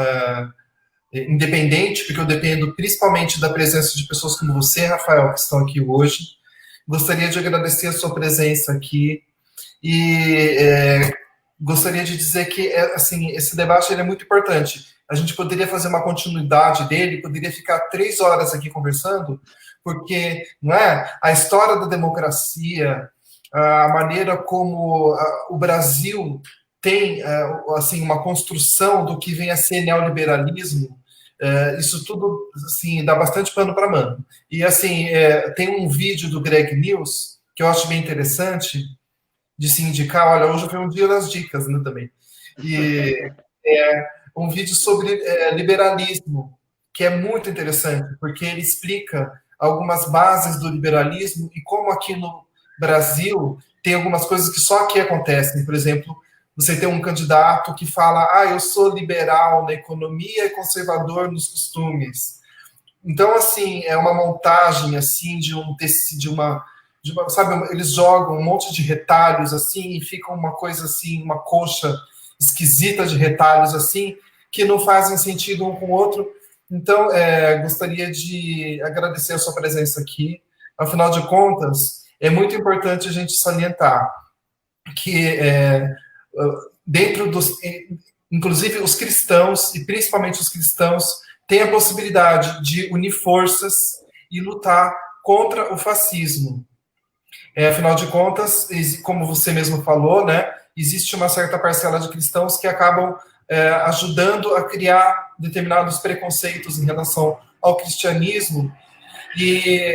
independente, porque eu dependo principalmente da presença de pessoas como você, Rafael, que estão aqui hoje, gostaria de agradecer a sua presença aqui e gostaria de dizer que assim, esse debate ele é muito importante. A gente poderia fazer uma continuidade dele, poderia ficar 3 horas aqui conversando, porque não é a história da democracia, a maneira como o Brasil tem assim uma construção do que vem a ser neoliberalismo, isso tudo assim dá bastante pano para manga. E assim tem um vídeo do Greg News que eu acho bem interessante de se indicar. Olha, hoje foi um dia das dicas, né, também. E um vídeo sobre liberalismo que é muito interessante porque ele explica algumas bases do liberalismo e como aqui no Brasil tem algumas coisas que só aqui acontecem. Por exemplo, você tem um candidato que fala: eu sou liberal na economia e conservador nos costumes. Então, assim, é uma montagem assim de um tecido, sabe, eles jogam um monte de retalhos assim e fica uma coisa assim, uma coxa esquisita de retalhos assim que não fazem sentido um com o outro. Então, gostaria de agradecer a sua presença aqui. Afinal de contas, é muito importante a gente salientar que dentro dos, inclusive os cristãos, e principalmente os cristãos, têm a possibilidade de unir forças e lutar contra o fascismo. Afinal de contas, como você mesmo falou, né, existe uma certa parcela de cristãos que acabam ajudando a criar determinados preconceitos em relação ao cristianismo, e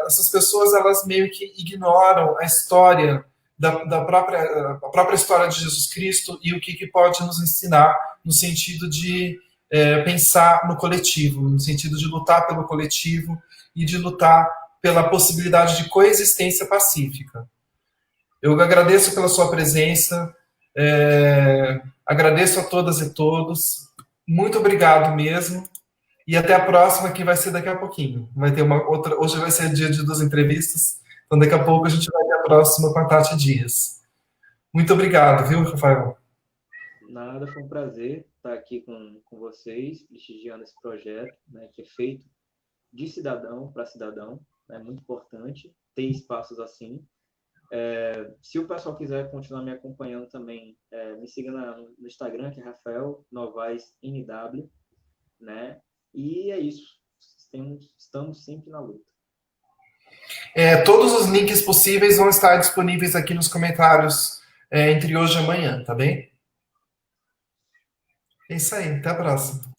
essas pessoas elas meio que ignoram a história a própria história de Jesus Cristo e o que pode nos ensinar no sentido de pensar no coletivo, no sentido de lutar pelo coletivo e de lutar pela possibilidade de coexistência pacífica. Eu agradeço pela sua presença, agradeço a todas e todos, muito obrigado mesmo, e até a próxima, que vai ser daqui a pouquinho. Vai ter uma outra, hoje vai ser dia de 2 entrevistas, então daqui a pouco a gente vai ter a próxima com a Tati Dias. Muito obrigado, viu, Rafael? Nada, foi um prazer estar aqui com vocês, prestigiando esse projeto, né, que é feito de cidadão para cidadão. É muito importante ter espaços assim. Se o pessoal quiser continuar me acompanhando também, me siga no Instagram, que é Rafael Novaes NW, né? E é isso. Estamos sempre na luta. Todos os links possíveis vão estar disponíveis aqui nos comentários entre hoje e amanhã, tá bem? É isso aí, até a próxima.